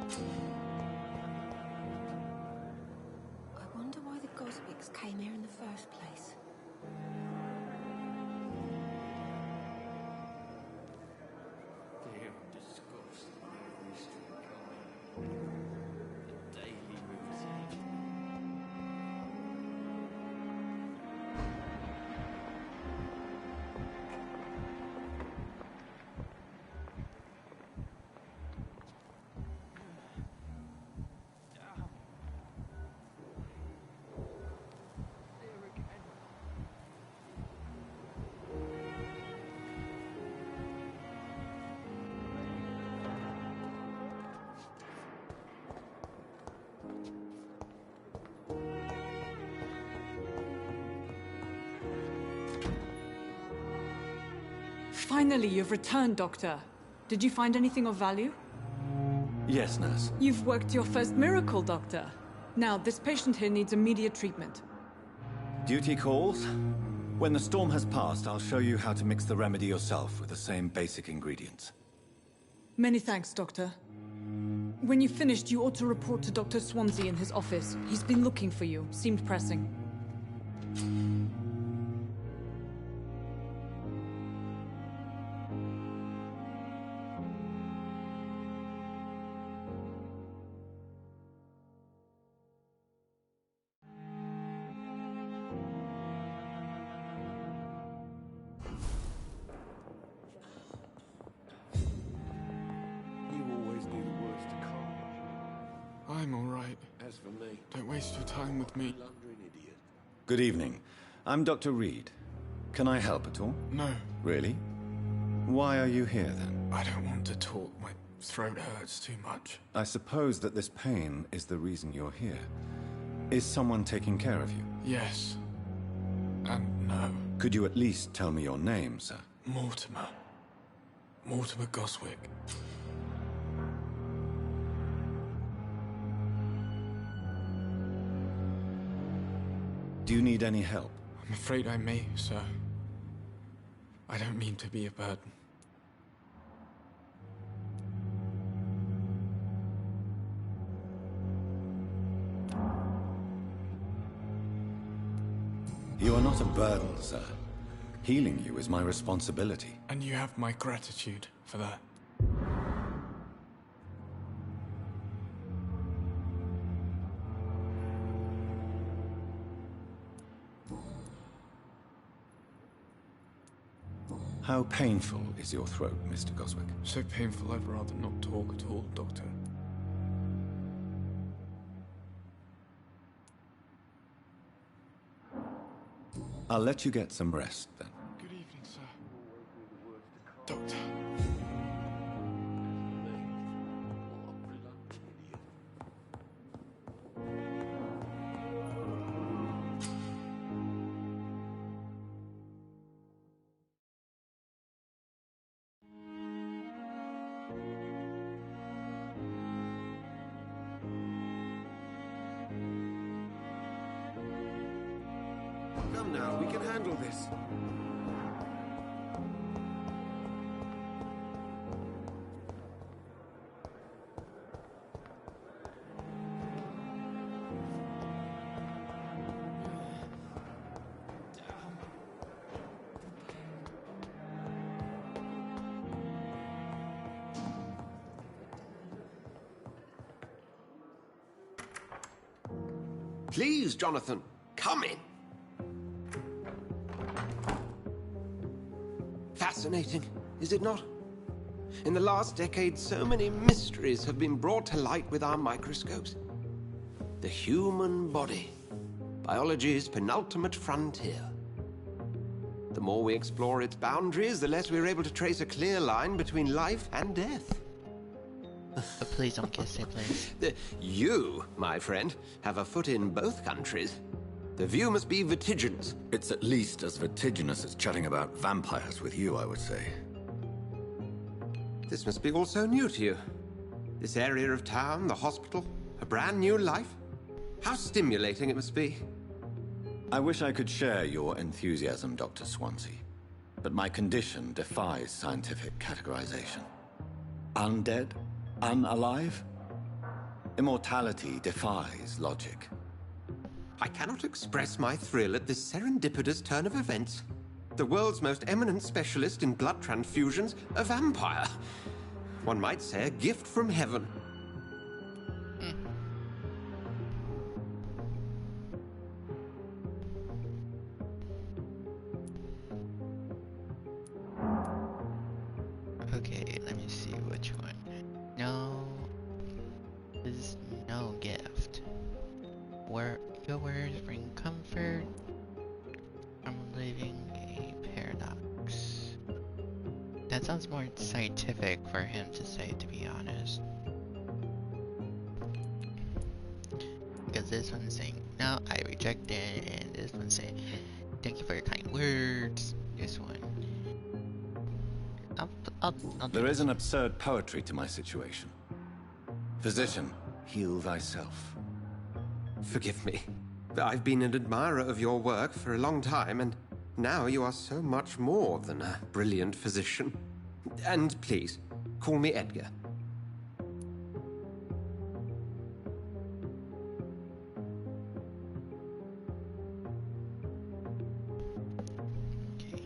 I wonder why the Goswicks came here in the first place. They're disgusting every street corner. The daily routine. Finally, you've returned, Doctor. Did you find anything of value? Yes, nurse. You've worked your first miracle, Doctor. Now, this patient here needs immediate treatment. Duty calls. When the storm has passed, I'll show you how to mix the remedy yourself with the same basic ingredients. Many thanks, Doctor. When you've finished, you ought to report to Dr. Swansea in his office. He's been looking for you. Seemed pressing. I'm all right. As for me, Don't waste your time with me. blundering idiot. Good evening. I'm Dr. Reed. Can I help at all? No, Really? Why are you here, then? I don't want to talk. My throat hurts too much. I suppose that this pain is the reason you're here. Is someone taking care of you? Yes. And no. Could you at least tell me your name, sir? Mortimer. Mortimer Goswick. Do you need any help? I'm afraid I may, sir. I don't mean to be a burden. You are not a burden, sir. Healing you is my responsibility. And you have my gratitude for that. How painful is your throat, Mr. Goswick? So painful I'd rather not talk at all, Doctor. I'll let you get some rest, then. Good evening, sir. Doctor. Come now, we can handle this. Please, Jonathan, come in. Fascinating, is it not? In the last decade, so many mysteries have been brought to light with our microscopes. The human body, biology's penultimate frontier. The more we explore its boundaries, the less we're able to trace a clear line between life and death. But please don't kiss it, please. You, my friend, have a foot in both countries. The view must be vertiginous. It's at least as vertiginous as chatting about vampires with you, I would say. This must be all so new to you. This area of town, the hospital, a brand new life. How stimulating it must be. I wish I could share your enthusiasm, Dr. Swansea. But my condition defies scientific categorization. Undead? Unalive? Immortality defies logic. I cannot express my thrill at this serendipitous turn of events. The world's most eminent specialist in blood transfusions, a vampire. One might say a gift from heaven. Okay, let me see which one. No, is no gift. Where your words bring comfort. I'm living a paradox. That sounds more scientific for him to say, to be honest. Because this one's saying, no, I reject it, and this one's saying, thank you for your kind words. This one. I'll do There is this. an absurd poetry to my situation. Physician, heal thyself. Forgive me. I've been an admirer of your work for a long time, and now you are so much more than a brilliant physician. And please, call me Edgar. Okay.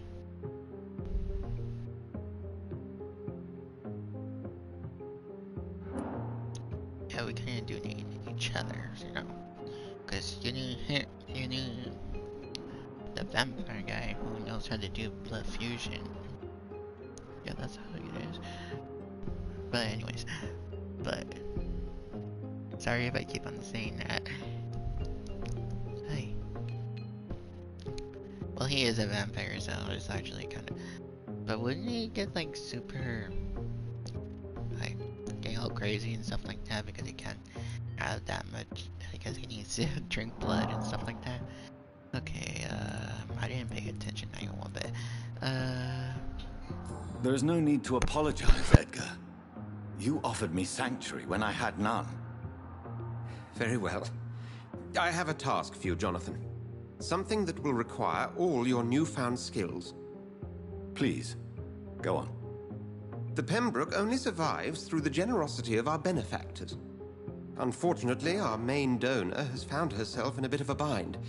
Yeah, we kind of do need each other, you know, because you need the vampire guy who knows how to do blood fusion. Yeah, that's how it is. But anyways, sorry if I keep on saying that. Hey. Well, he is a vampire, so it's actually kind of. But wouldn't he get like super, like, get all crazy and stuff like that because he can't have that much, because he needs to drink blood and stuff like that? Okay, I didn't pay attention not one bit. There is no need to apologize, Edgar. You offered me sanctuary when I had none. Very well. I have a task for you, Jonathan. Something that will require all your newfound skills. Please, go on. The Pembroke only survives through the generosity of our benefactors. Unfortunately, our main donor has found herself in a bit of a bind.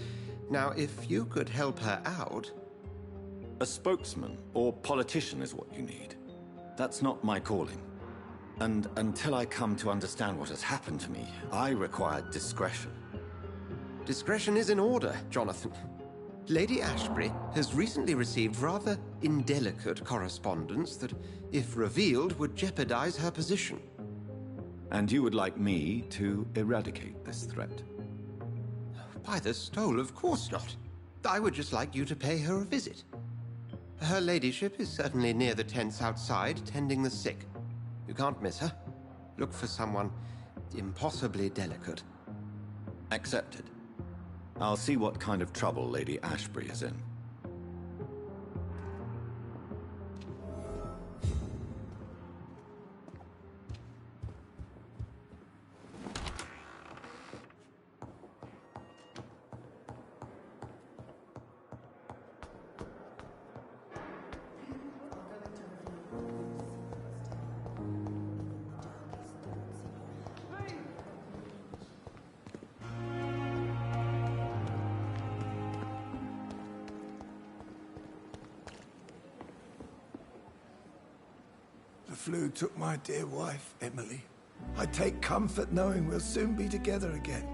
Now, if you could help her out... A spokesman or politician is what you need. That's not my calling. And until I come to understand what has happened to me, I require discretion. Discretion is in order, Jonathan. Lady Ashbury has recently received rather indelicate correspondence that, if revealed, would jeopardize her position. And you would like me to eradicate this threat? By the stole, of course not. I would just like you to pay her a visit. Her ladyship is certainly near the tents outside, tending the sick. You can't miss her. Look for someone impossibly delicate. Accepted. I'll see what kind of trouble Lady Ashbury is in. The flu took my dear wife, Emily. I take comfort knowing we'll soon be together again.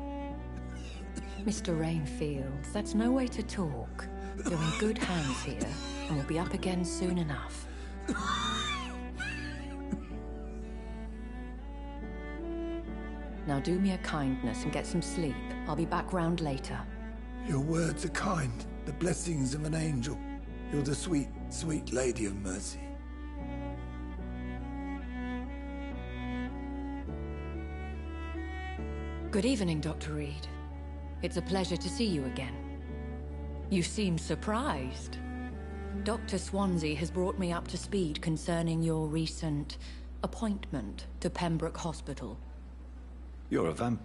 Mr. Rainfield, that's no way to talk. You're in good hands here, and we'll be up again soon enough. Now do me a kindness and get some sleep. I'll be back round later. Your words are kind, the blessings of an angel. You're the sweet, sweet Lady of Mercy. Good evening, Dr. Reed. It's a pleasure to see you again. You seem surprised. Dr. Swansea has brought me up to speed concerning your recent appointment to Pembroke Hospital. You're a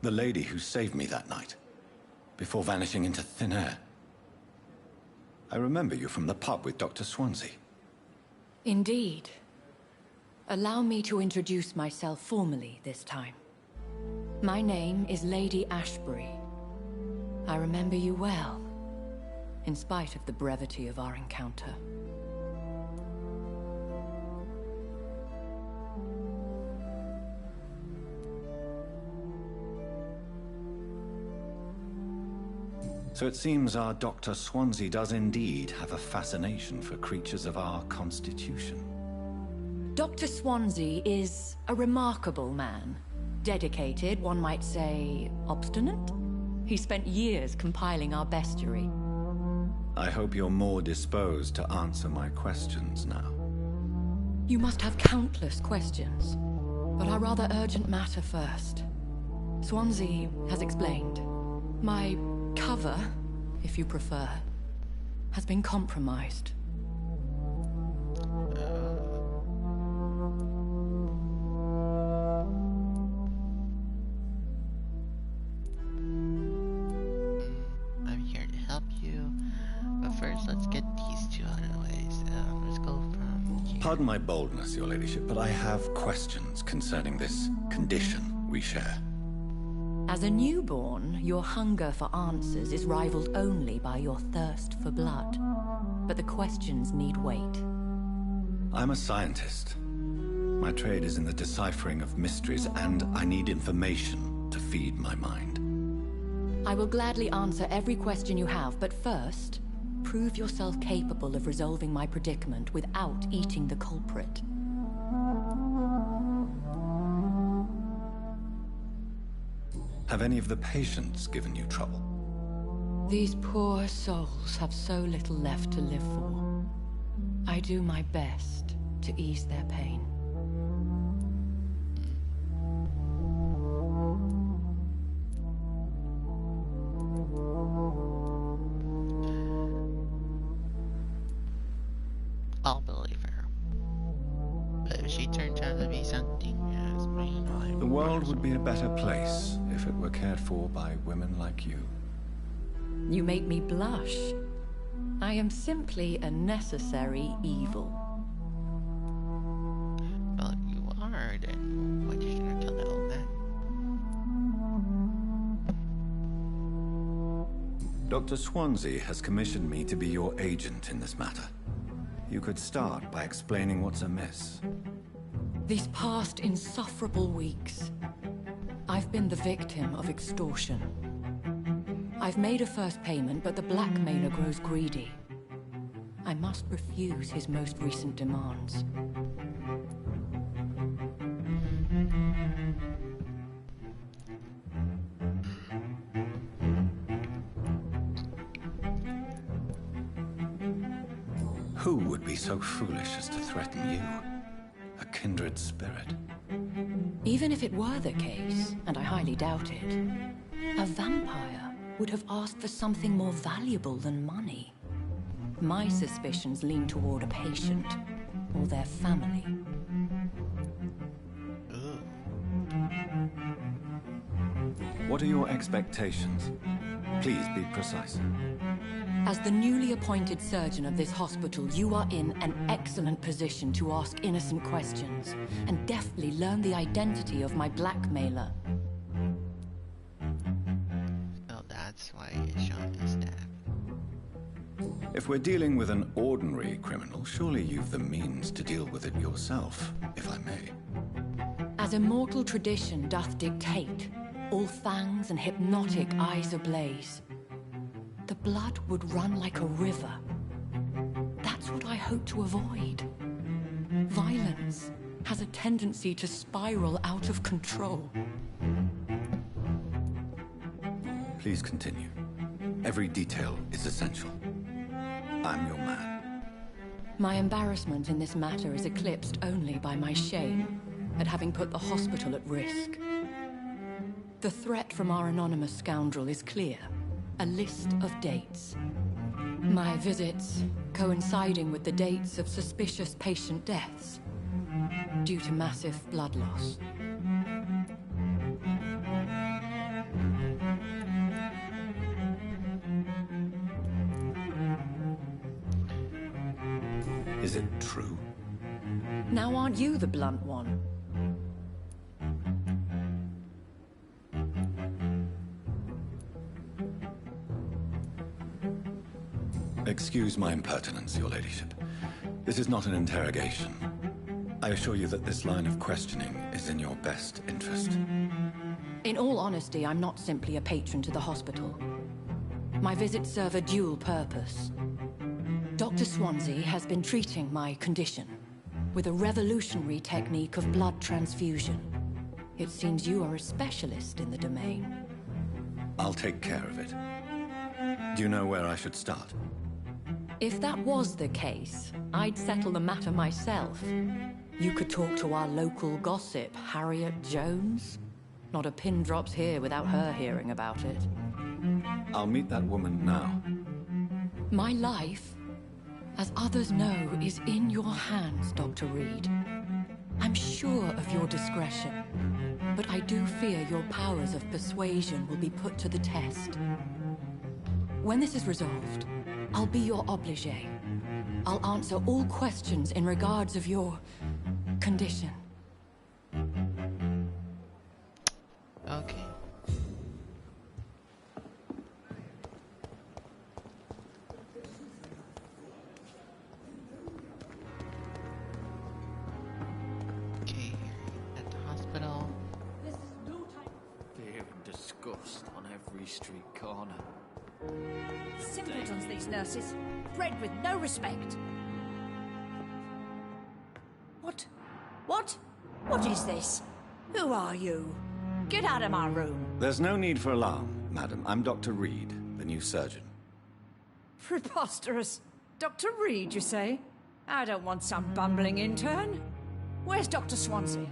the lady who saved me that night, before vanishing into thin air. I remember you from the pub with Dr. Swansea. Indeed. Allow me to introduce myself formally this time. My name is Lady Ashbury. I remember you well, in spite of the brevity of our encounter. So it seems our Dr. Swansea does indeed have a fascination for creatures of our constitution. Dr. Swansea is a remarkable man. Dedicated, one might say, obstinate? He spent years compiling our bestiary. I hope you're more disposed to answer my questions now. You must have countless questions, but our rather urgent matter first. Swansea has explained. My cover, if you prefer, has been compromised. I'm here to help you, but first let's get these two out of the way. So let's go from here. Pardon my boldness, your ladyship, but I have questions concerning this condition we share. As a newborn, your hunger for answers is rivaled only by your thirst for blood. But the questions need wait. I'm a scientist. My trade is in the deciphering of mysteries, and I need information to feed my mind. I will gladly answer every question you have, but first, prove yourself capable of resolving my predicament without eating the culprit. Have any of the patients given you trouble? These poor souls have so little left to live for. I do my best to ease their pain. I'll believe her. But if she turns out to be something as mean, The world would be a better place if it were cared for by women like you. You make me blush. I am simply a necessary evil. Well, if you are, then why did you not kill that old man? Dr. Swansea has commissioned me to be your agent in this matter. You could start by explaining what's amiss. These past insufferable weeks, I've been the victim of extortion. I've made a first payment, but the blackmailer grows greedy. I must refuse his most recent demands. Who would be so foolish as to threaten you? A kindred spirit. Even if it were the case, and I highly doubt it, a vampire would have asked for something more valuable than money. My suspicions lean toward a patient or their family. What are your expectations? Please be precise. As the newly appointed surgeon of this hospital, you are in an excellent position to ask innocent questions and deftly learn the identity of my blackmailer. Well, that's why you shot his dad. If we're dealing with an ordinary criminal, surely you've the means to deal with it yourself, if I may. As immortal tradition doth dictate, all fangs and hypnotic eyes ablaze, the blood would run like a river. That's what I hope to avoid. Violence has a tendency to spiral out of control. Please continue. Every detail is essential. I'm your man. My embarrassment in this matter is eclipsed only by my shame at having put the hospital at risk. The threat from our anonymous scoundrel is clear. A list of dates. My visits coinciding with the dates of suspicious patient deaths due to massive blood loss. Is it true? Now aren't you the blunt one? Excuse my impertinence, your ladyship. This is not an interrogation. I assure you that this line of questioning is in your best interest. In all honesty, I'm not simply a patron to the hospital. My visits serve a dual purpose. Dr. Swansea has been treating my condition with a revolutionary technique of blood transfusion. It seems you are a specialist in the domain. I'll take care of it. Do you know where I should start? If that was the case, I'd settle the matter myself. You could talk to our local gossip, Harriet Jones. Not a pin drops here without her hearing about it. I'll meet that woman now. My life, as others know, is in your hands, Dr. Reed. I'm sure of your discretion, but I do fear your powers of persuasion will be put to the test. When this is resolved, I'll be your obligé. I'll answer all questions in regards of your condition. Okay. Okay, at the hospital. Fear and disgust on every street corner. Simpletons, these nurses. Bred with no respect. What? What? What is this? Who are you? Get out of my room. There's no need for alarm, madam. I'm Dr. Reed, the new surgeon. Preposterous. Dr. Reed, you say? I don't want some bumbling intern. Where's Dr. Swansea?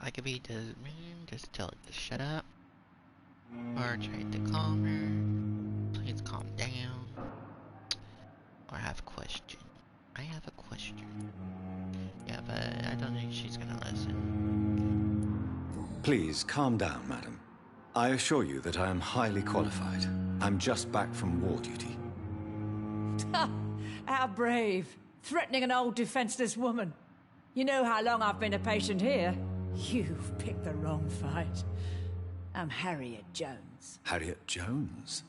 I could be just tell her to shut up. Or try to calm her. Please calm down. Or I have a question. I have a question. Yeah, but I don't think she's gonna listen. Please, calm down, madam. I assure you that I am highly qualified. I'm just back from war duty. How brave. Threatening an old defenseless woman. You know how long I've been a patient here? You've picked the wrong fight. I'm Harriet Jones. Harriet Jones?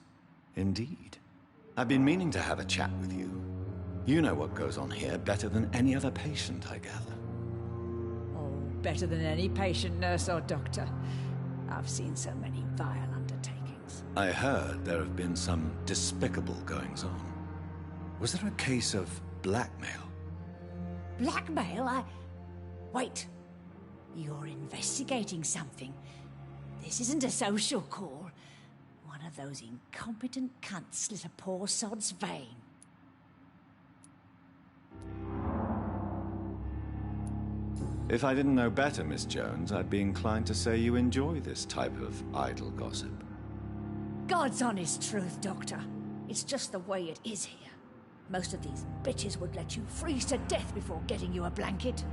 Indeed. I've been meaning to have a chat with you. You know what goes on here better than any other patient, I gather. Oh, better than any patient, nurse or doctor. I've seen so many vile undertakings. I heard there have been some despicable goings-on. Was there a case of blackmail? Blackmail? Wait. You're investigating something. This isn't a social call. One of those incompetent cunts slit a poor sod's vein. If I didn't know better, Miss Jones, I'd be inclined to say you enjoy this type of idle gossip. God's honest truth, Doctor. It's just the way it is here. Most of these bitches would let you freeze to death before getting you a blanket.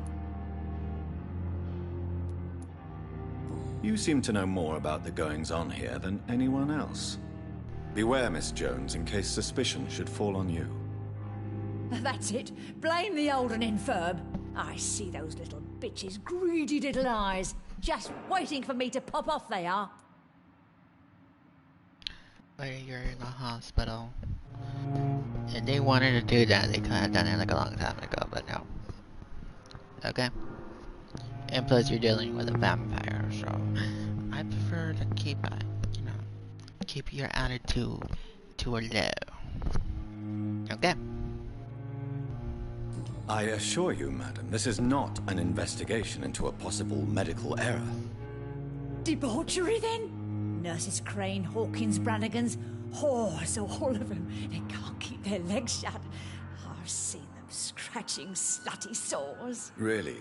You seem to know more about the goings-on here than anyone else. Beware, Miss Jones, in case suspicion should fall on you. That's it. Blame the old and infirm. I see those little bitches' greedy little eyes. Just waiting for me to pop off they are. But you're in the hospital. If they wanted to do that, they could have done it like a long time ago, but no. Okay? And plus you're dealing with a vampire, so I prefer to keep keep your attitude to a low. Okay? I assure you, madam, this is not an investigation into a possible medical error. Debauchery, then? Nurses Crane, Hawkins, Brannigans, whores, all of them. They can't keep their legs shut. I've seen them scratching slutty sores. Really?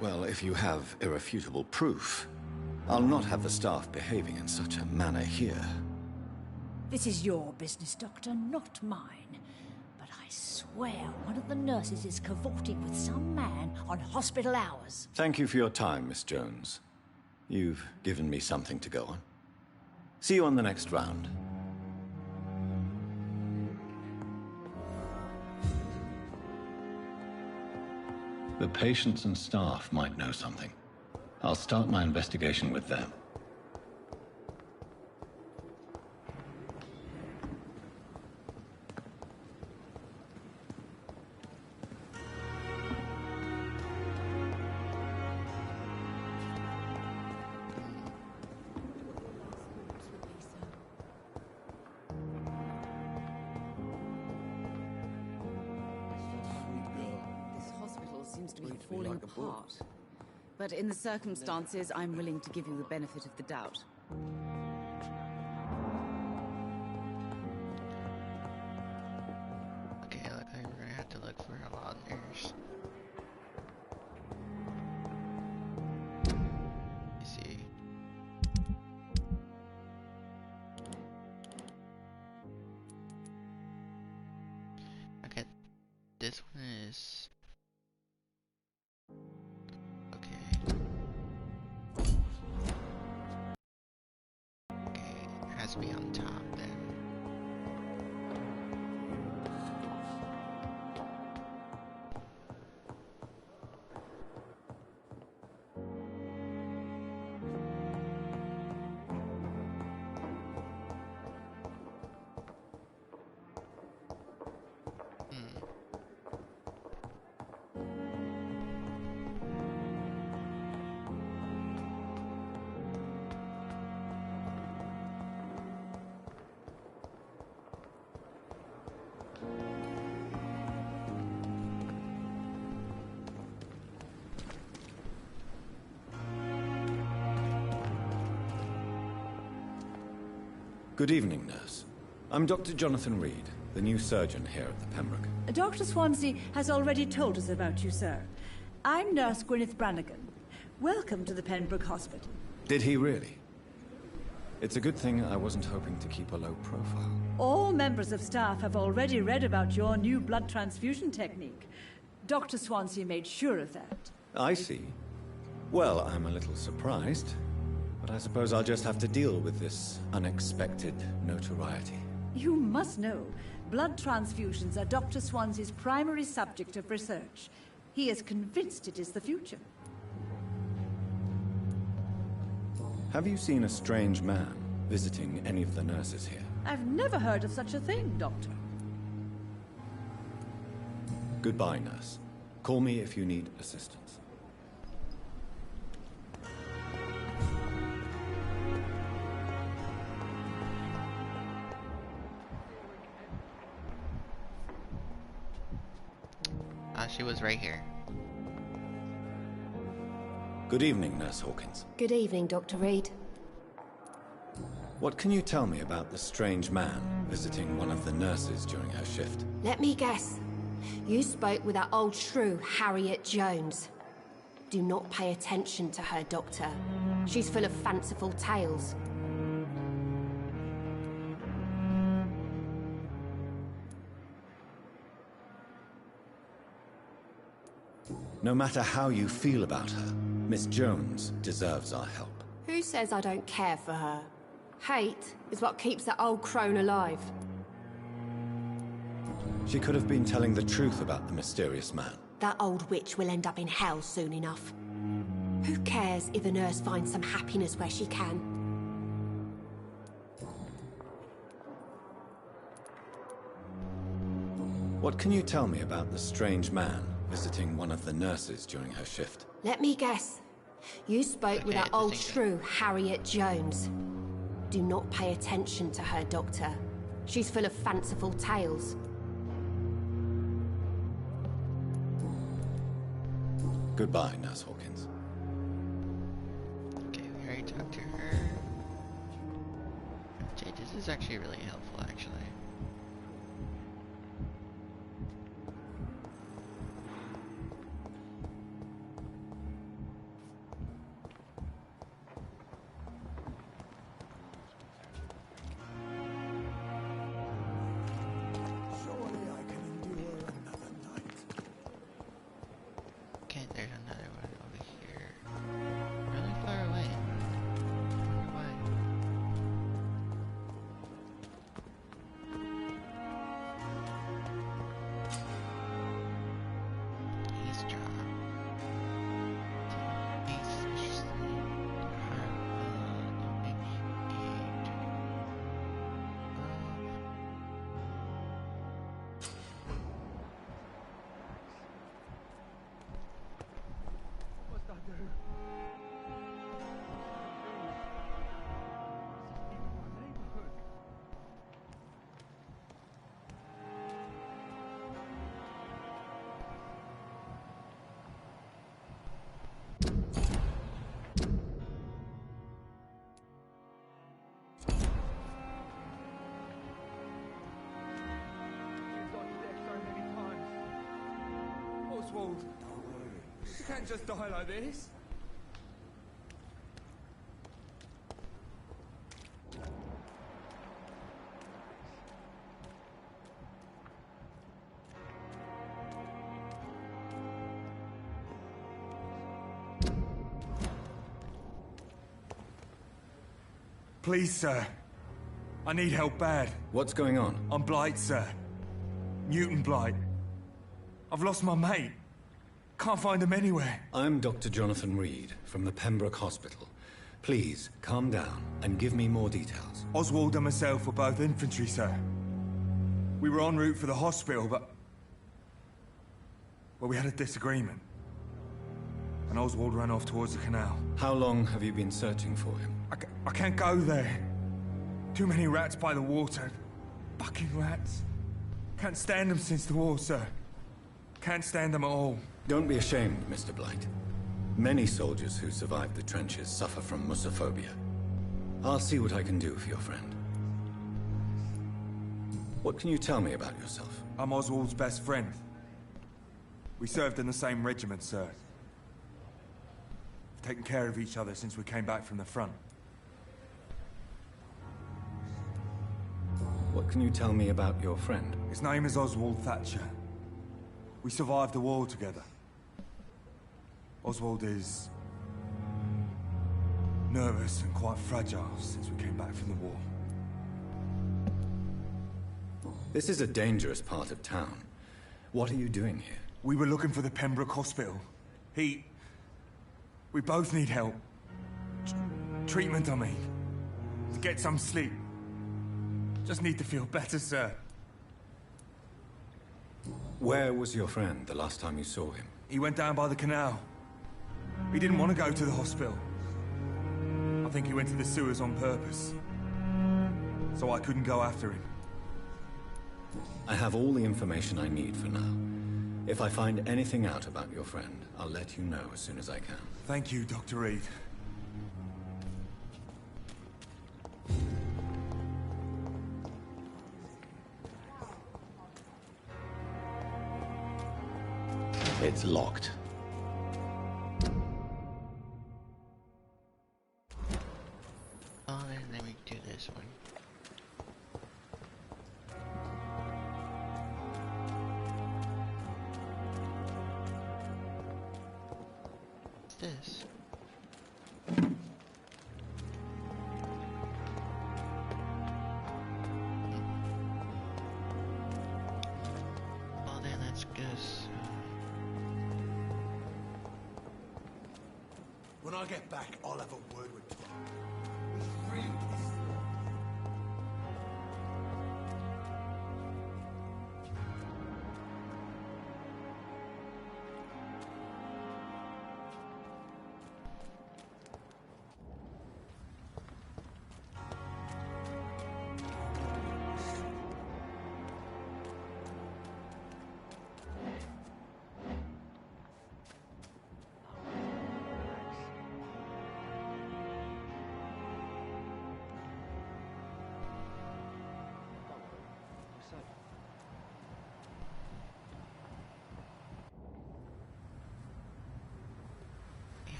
Well, if you have irrefutable proof, I'll not have the staff behaving in such a manner here. This is your business, Doctor, not mine. But I swear one of the nurses is cavorting with some man on hospital hours. Thank you for your time, Miss Jones. You've given me something to go on. See you on the next round. The patients and staff might know something. I'll start my investigation with them. in part. But in the circumstances, I'm willing to give you the benefit of the doubt. Okay, look like we're gonna have to look for a lot of nurse. Let me see. Okay, this one is okay. Okay, it has to be on top then. Good evening, nurse. I'm Dr. Jonathan Reed, the new surgeon here at the Pembroke. Dr. Swansea has already told us about you, sir. I'm Nurse Gwyneth Brannigan. Welcome to the Pembroke Hospital. Did he really? It's a good thing I wasn't hoping to keep a low profile. All members of staff have already read about your new blood transfusion technique. Dr. Swansea made sure of that. I see. Well, I'm a little surprised, but I suppose I'll just have to deal with this unexpected notoriety. You must know, blood transfusions are Dr. Swansea's primary subject of research. He is convinced it is the future. Have you seen a strange man visiting any of the nurses here? I've never heard of such a thing, Doctor. Goodbye, nurse. Call me if you need assistance. She was right here. Good evening, Nurse Hawkins. Good evening, Dr. Reed. What can you tell me about the strange man visiting one of the nurses during her shift? Let me guess. You spoke with that old shrew, Harriet Jones. Do not pay attention to her, Doctor. She's full of fanciful tales. No matter how you feel about her, Miss Jones deserves our help. Who says I don't care for her? Hate is what keeps that old crone alive. She could have been telling the truth about the mysterious man. That old witch will end up in hell soon enough. Who cares if the nurse finds some happiness where she can? What can you tell me about the strange man visiting one of the nurses during her shift? Let me guess. You spoke with that old shrew, Harriet Jones. Do not pay attention to her, Doctor. She's full of fanciful tales. Goodbye, Nurse Hawkins. Okay, we already talked to her. Okay, this is actually really helpful, actually. Oswald, you can't just die like this. Please, sir. I need help bad. What's going on? I'm Blight, sir. Newton Blight. I've lost my mate. Can't find him anywhere. I'm Dr. Jonathan Reed from the Pembroke Hospital. Please, calm down and give me more details. Oswald and myself were both infantry, sir. We were en route for the hospital, but... well, we had a disagreement. And Oswald ran off towards the canal. How long have you been searching for him? I can't go there. Too many rats by the water. Fucking rats. Can't stand them since the war, sir. Can't stand them at all. Don't be ashamed, Mr. Blight. Many soldiers who survived the trenches suffer from musophobia. I'll see what I can do for your friend. What can you tell me about yourself? I'm Oswald's best friend. We served in the same regiment, sir. We've taken care of each other since we came back from the front. What can you tell me about your friend? His name is Oswald Thatcher. We survived the war together. Oswald is... nervous and quite fragile since we came back from the war. This is a dangerous part of town. What are you doing here? We were looking for the Pembroke Hospital. We both need help. Treatment, I mean. To get some sleep. Just need to feel better, sir. Where was your friend the last time you saw him? He went down by the canal. He didn't want to go to the hospital. I think he went to the sewers on purpose. So I couldn't go after him. I have all the information I need for now. If I find anything out about your friend, I'll let you know as soon as I can. Thank you, Dr. Reed. It's locked. Oh, then let me do this one. What's this? Well, then let's guess. When I get back, I'll have a word with Tom.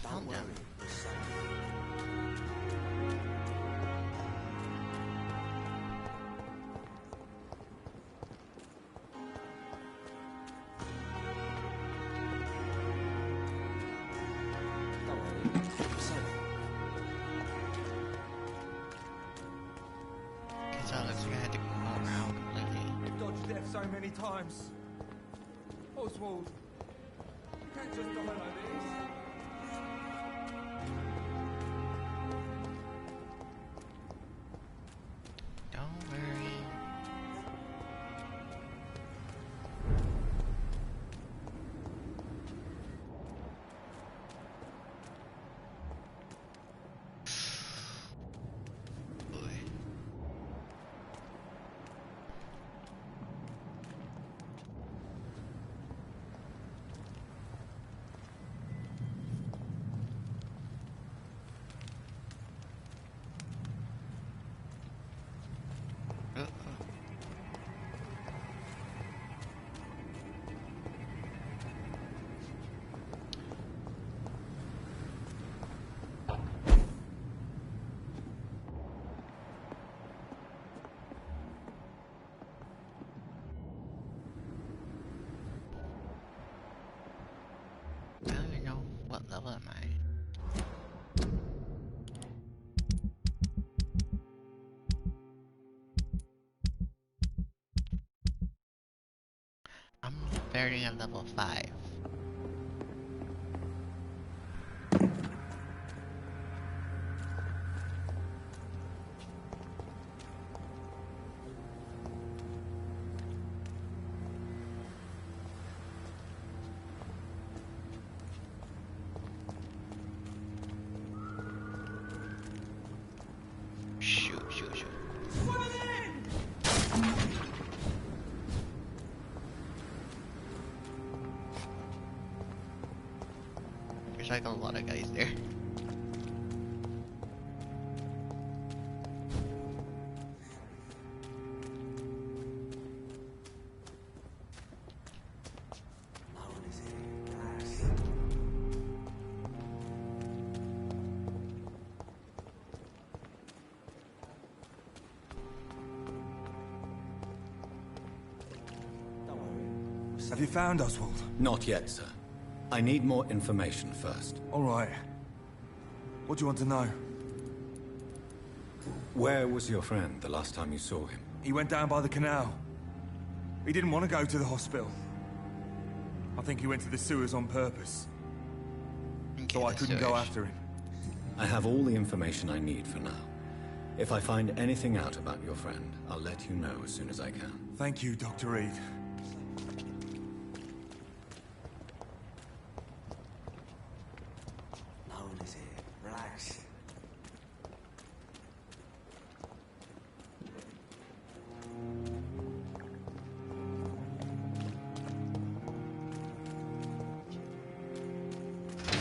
Calm down. Guess Alex, you had to go around completely. We've dodged death so many times. Oswald, you can't just die like this. Don't worry. Boy. What level am I? I'm starting at level 5. Shoot. There's like a lot of guys there. Have you found Oswald? Not yet, sir. I need more information first. All right. What do you want to know? Where was your friend the last time you saw him? He went down by the canal. He didn't want to go to the hospital. I think he went to the sewers on purpose. So I couldn't go after him. I have all the information I need for now. If I find anything out about your friend, I'll let you know as soon as I can. Thank you, Dr. Reed. Relax.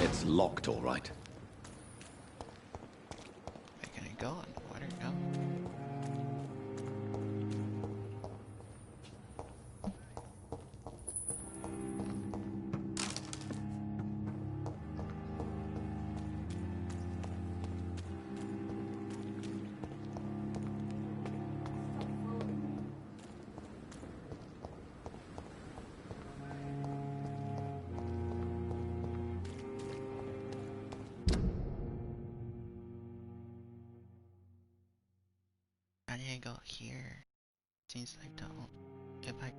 It's locked, all right. Where can I go underwater? No. I need to go here. Seems like don't. If I.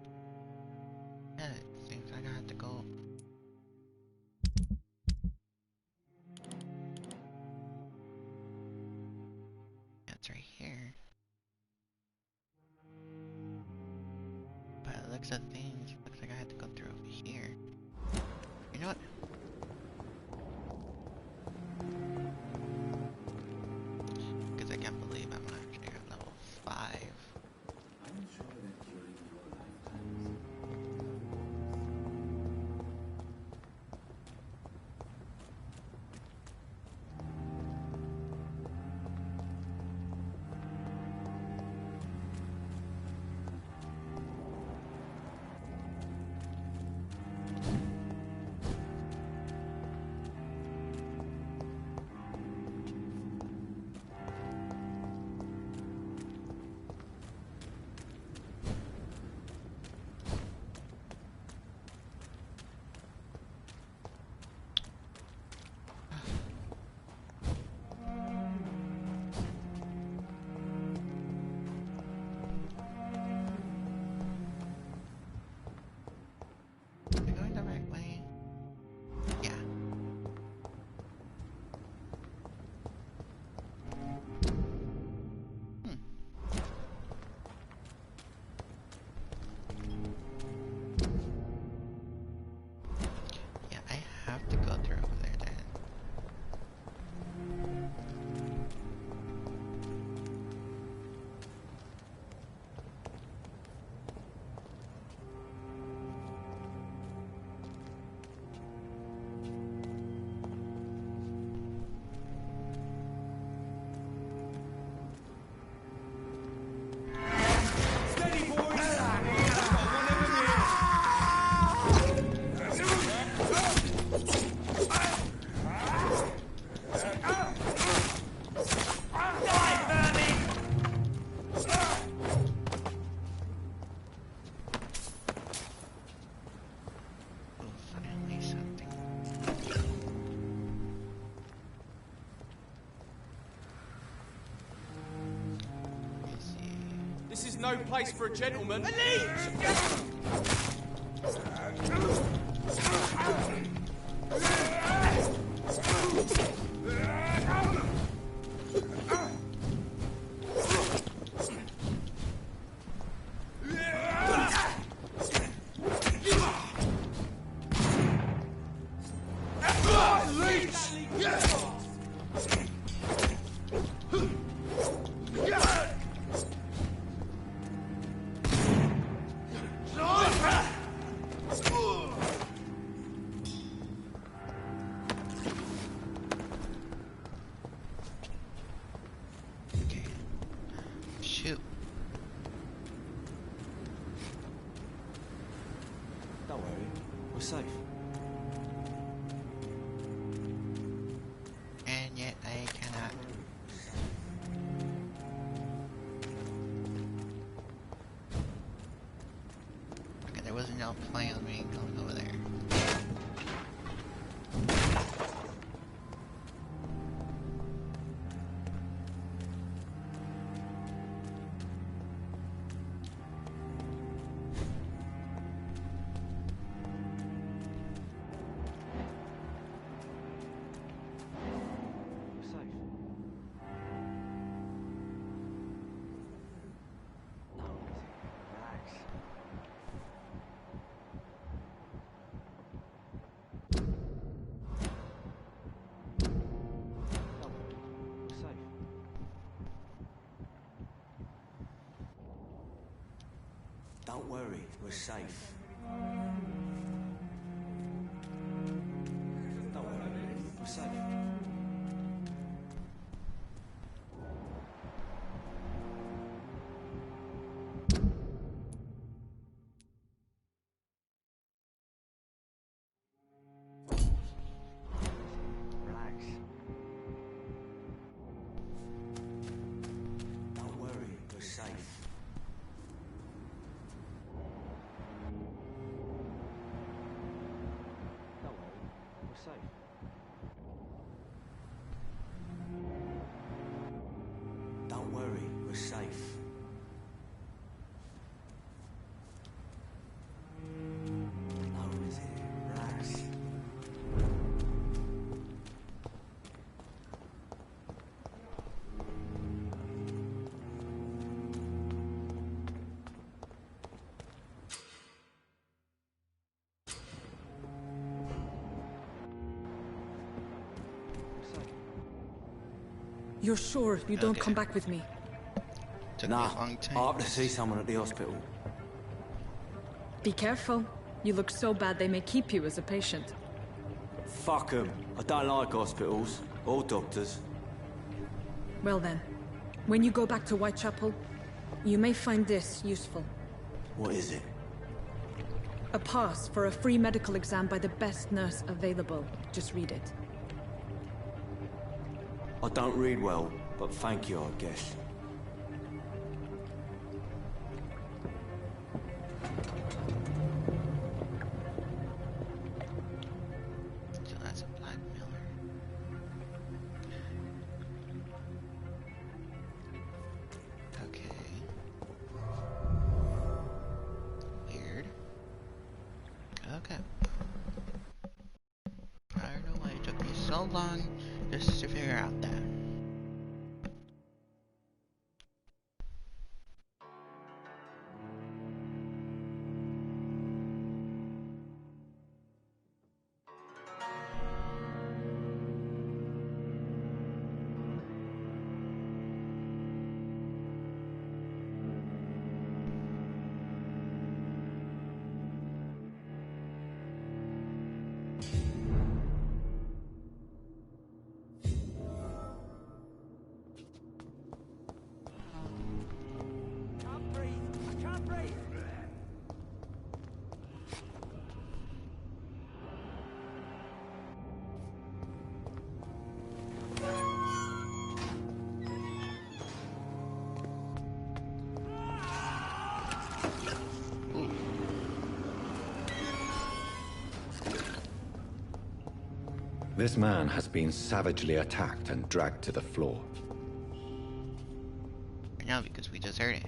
Yeah, it seems like I have to go. It's right here. But it looks at things. Looks like I had to go through over here. You know what? Because I can't believe I'm actually at level 5. I'm sure that during your lifetimes. no place for a gentleman. Shoot. Don't worry, we're safe. And yet I cannot. Okay, there wasn't no plan on me going over there. Don't worry, we're safe. Don't worry, we're safe. Relax. Don't worry, we're safe. Don't worry, we're safe. No, is it? Relax. You're sure you don't come back with me? Took me a long time. I have to see someone at the hospital. Be careful. You look so bad they may keep you as a patient. Fuck 'em. I don't like hospitals. Or doctors. Well then, when you go back to Whitechapel, you may find this useful. What is it? A pass for a free medical exam by the best nurse available. Just read it. I don't read well, but thank you, I guess. So that's a blackmailer. Okay. Weird. Okay. I don't know why it took me so long just to figure out that. This man has been savagely attacked and dragged to the floor. No, because we just heard it.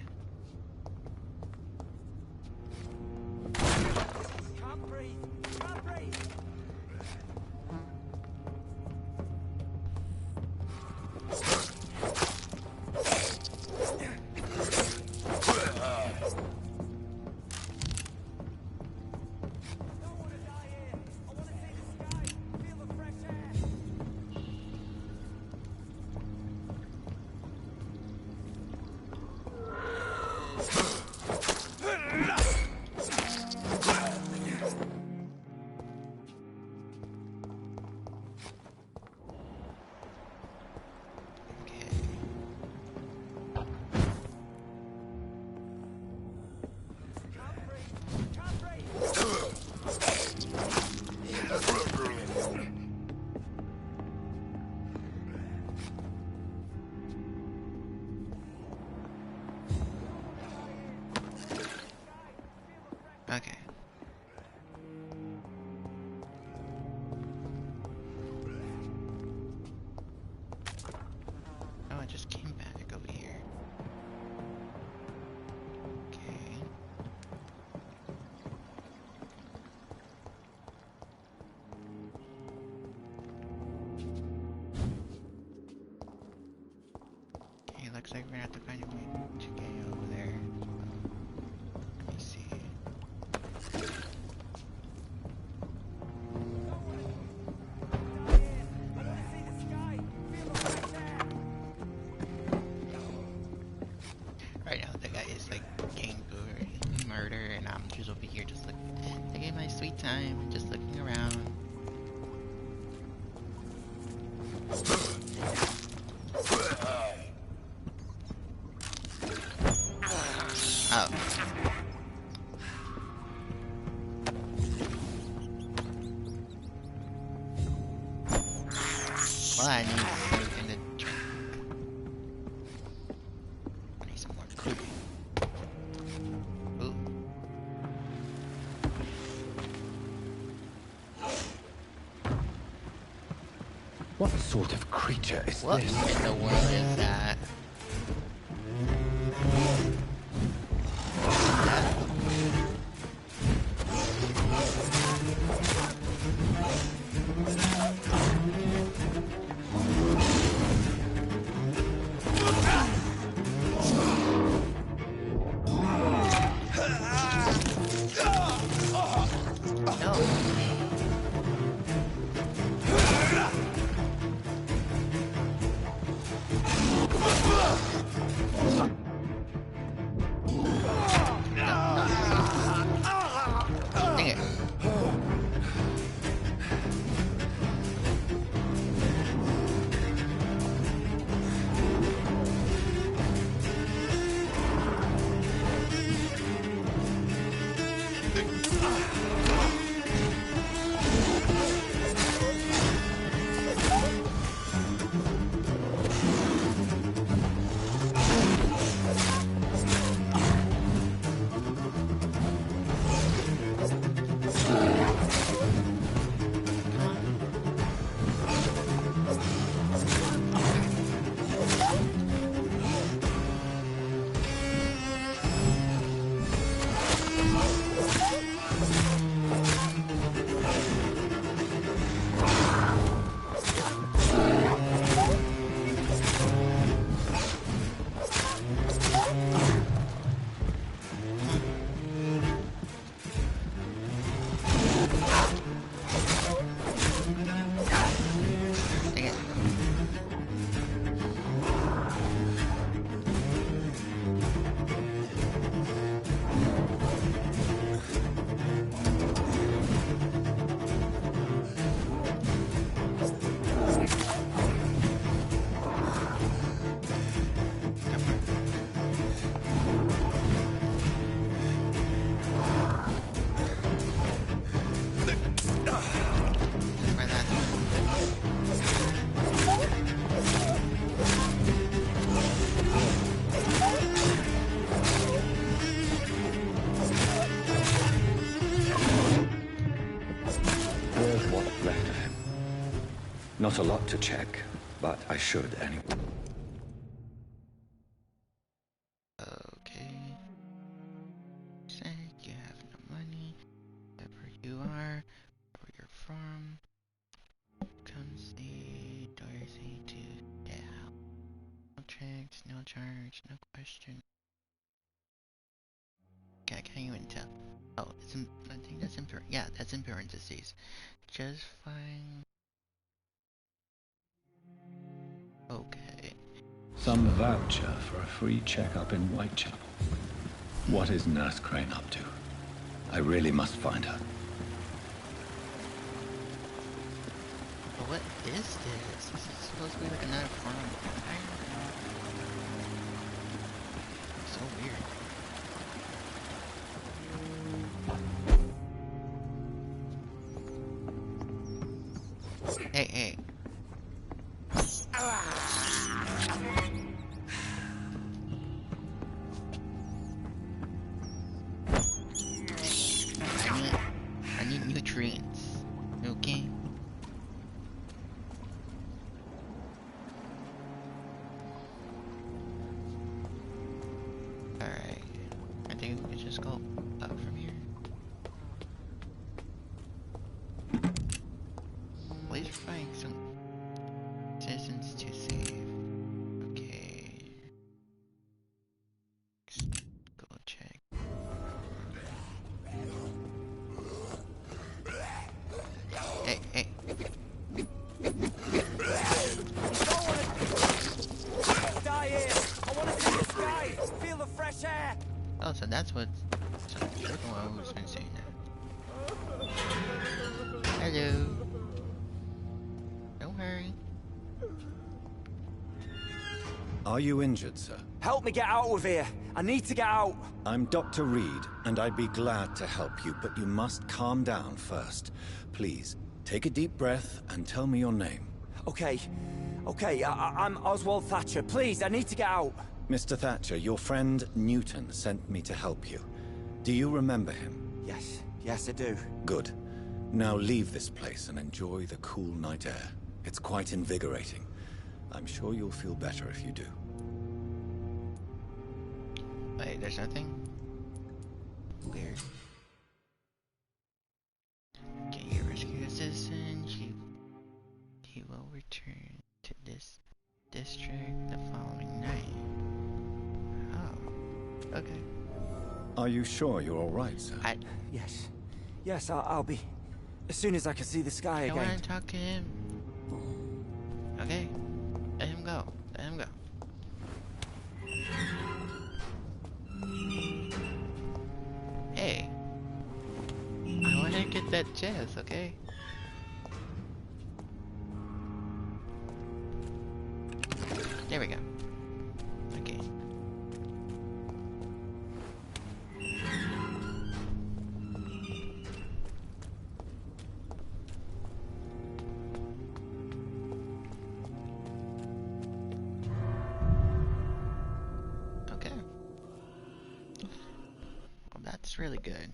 Okay. Oh, I just came back over here. Okay. Okay, looks like we're gonna have to find a way to get over there. Let me see. Right now, the guy is like getting good murder, and I'm just over here just like taking my sweet time, just looking around. Oh. Well, I need something to drink. I need some more cooking. Ooh. What sort of creature is What this? in the world is that? Dang it. Dang it. Where's that? Here's what's left of him. Not a lot to check, but I should anyway. Okay. Said you have no money. Wherever you are, wherever you're from. Come see Dorsey to the house. No tricks, no charge, no question. Okay, I can't even tell. Oh, it's in, I think that's in, yeah, that's in parentheses. Just fine. Okay. Some voucher for a free checkup in Whitechapel. What is Nurse Crane up to? I really must find her. But what is this? This is supposed to be like another form of vampire? So weird. Hey, hey. go up from here. Please find some citizens to save. Okay. Let's go check. Hey, hey. Die here! I want to see the sky! Feel the fresh air! Oh, so that's what... So you're the one who's been saying that. Hello. Don't worry. Are you injured, sir? Help me get out of here! I need to get out! I'm Dr. Reed, and I'd be glad to help you, but you must calm down first. Please, take a deep breath and tell me your name. Okay. Okay, I'm Oswald Thatcher. Please, I need to get out. Mr. Thatcher, your friend Newton sent me to help you. Do you remember him? Yes. Yes, I do. Good. Now leave this place and enjoy the cool night air. It's quite invigorating. I'm sure you'll feel better if you do. Wait, there's nothing? Weird. Get your rescue assistant. He will return to this district the following night. Oh, okay. Are you sure you're all right, sir? Yes. Yes, I'll be... As soon as I can see the sky again. I want to talk to him. Okay. Let him go. Let him go. Hey. I want to get that chest, okay? There we go. Okay. Okay. Well, that's really good.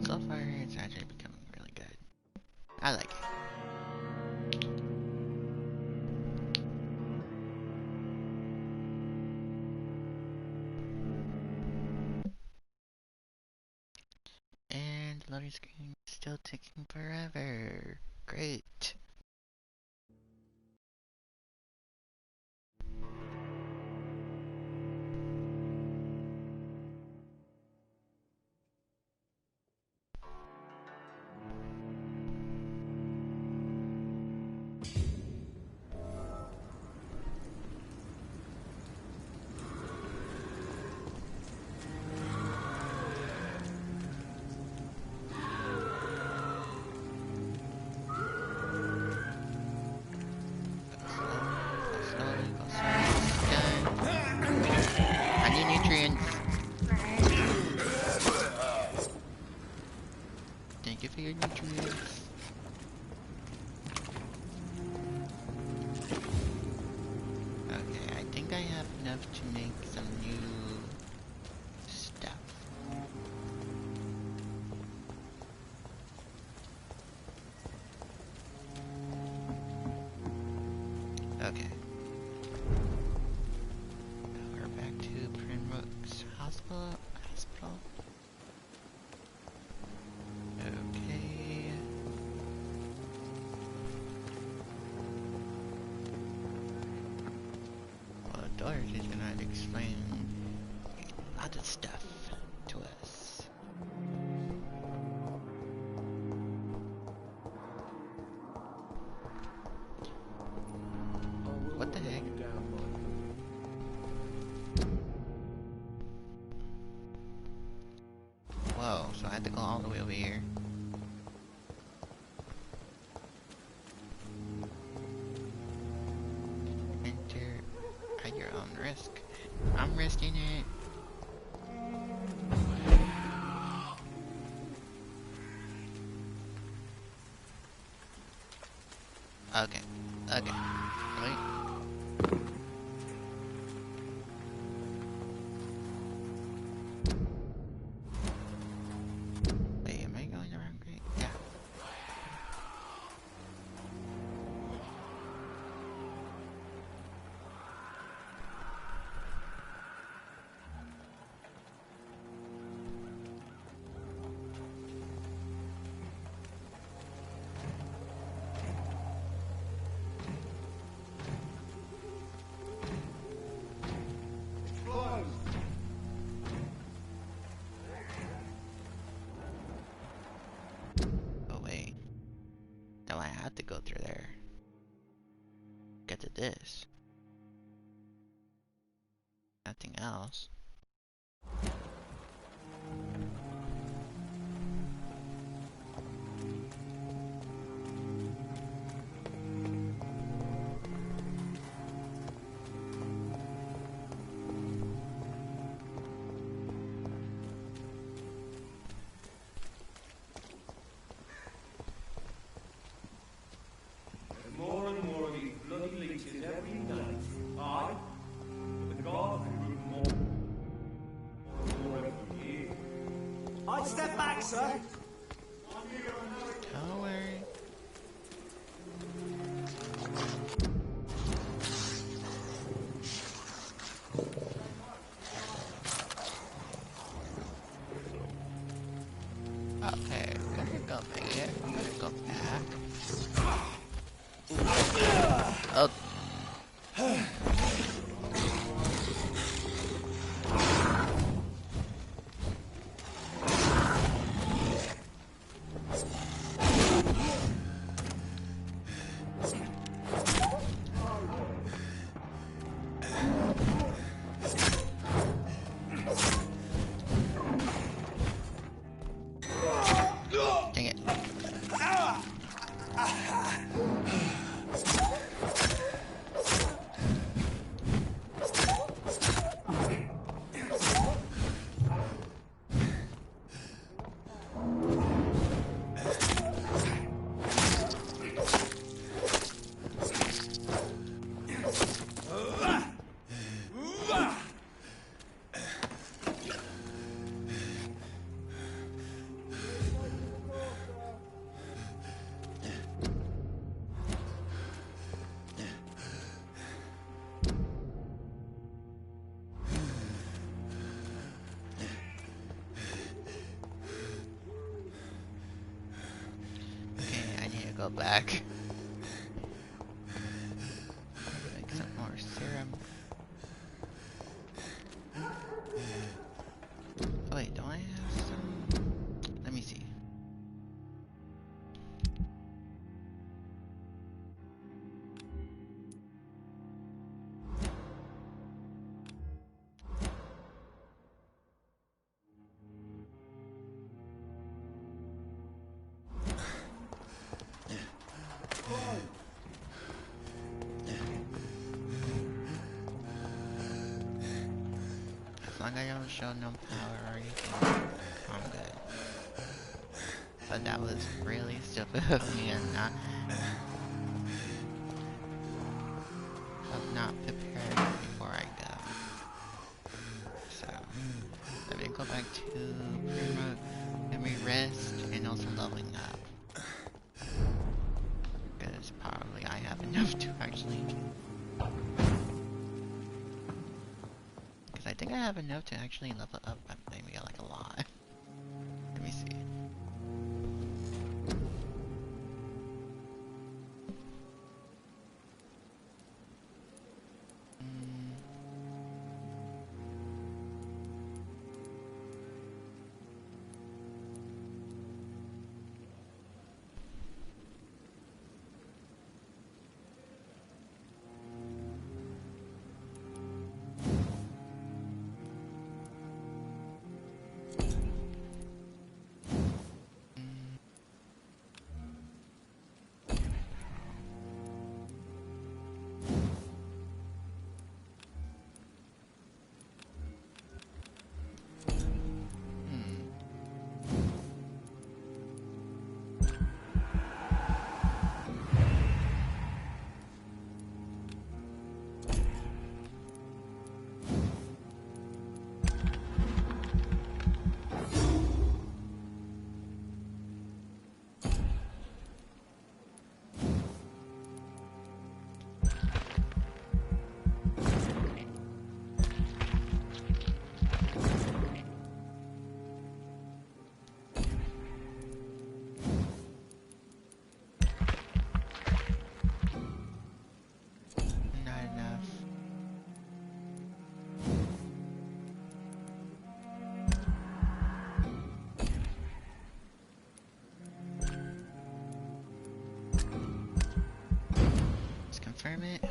So far, it's actually becoming really good. I like it. And the loading screen is still taking forever. Great. Thank you for your nutrients. Okay, I think I have enough to make some new stuff. Okay. Now we're back to Primrose Hospital. Okay. Well, Dorothy's gonna explain a lot of stuff to us. What the heck? Whoa, so I had to go all the way over here. Enter at your own risk. I'm risking it. Okay. Okay. Wait. Wait, am I going the wrong way? Yeah. do I have to go through there? Get to this. Nothing else. More and more of these bloody leeches every night. Aye. But the guards recruit more and more every year. I'd step back, sir. Don't worry. Okay, we're gonna go back here. We're gonna go back. Oh. Dang it. Go back. Make some more serum. Oh wait, don't I have some? Let me see. As long as I don't show no power or anything, I'm good. But that was really stupid of me and not prepared before I go. So let me go back to Prima, memory rest, and also leveling up. Because probably I have enough to actually. I think I have enough to actually level up, maybe like a lot. Let me see. confirm it.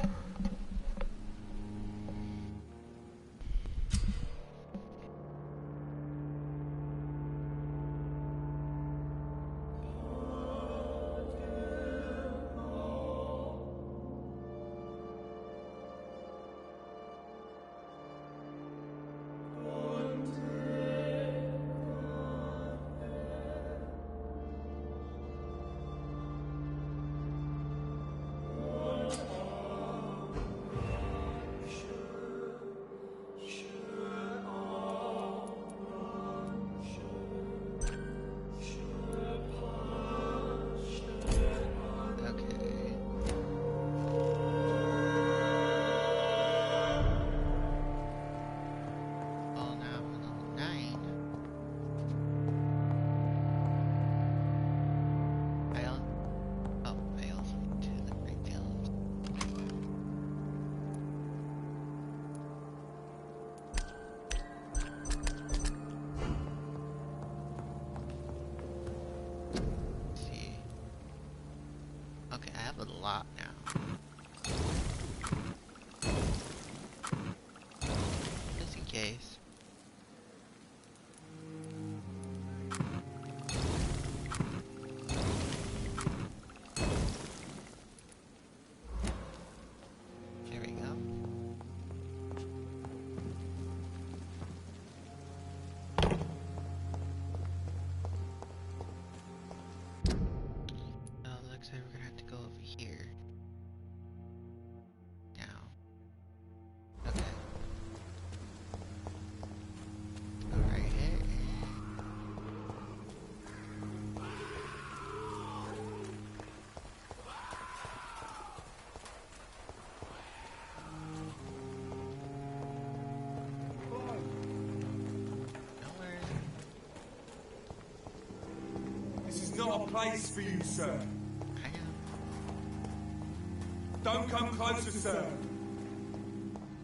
A lot now. Just in case. There we go. Looks like we're gonna have to go over here. Now. Okay. Go right here. This is not a place for you, sir. Don't come closer, sir.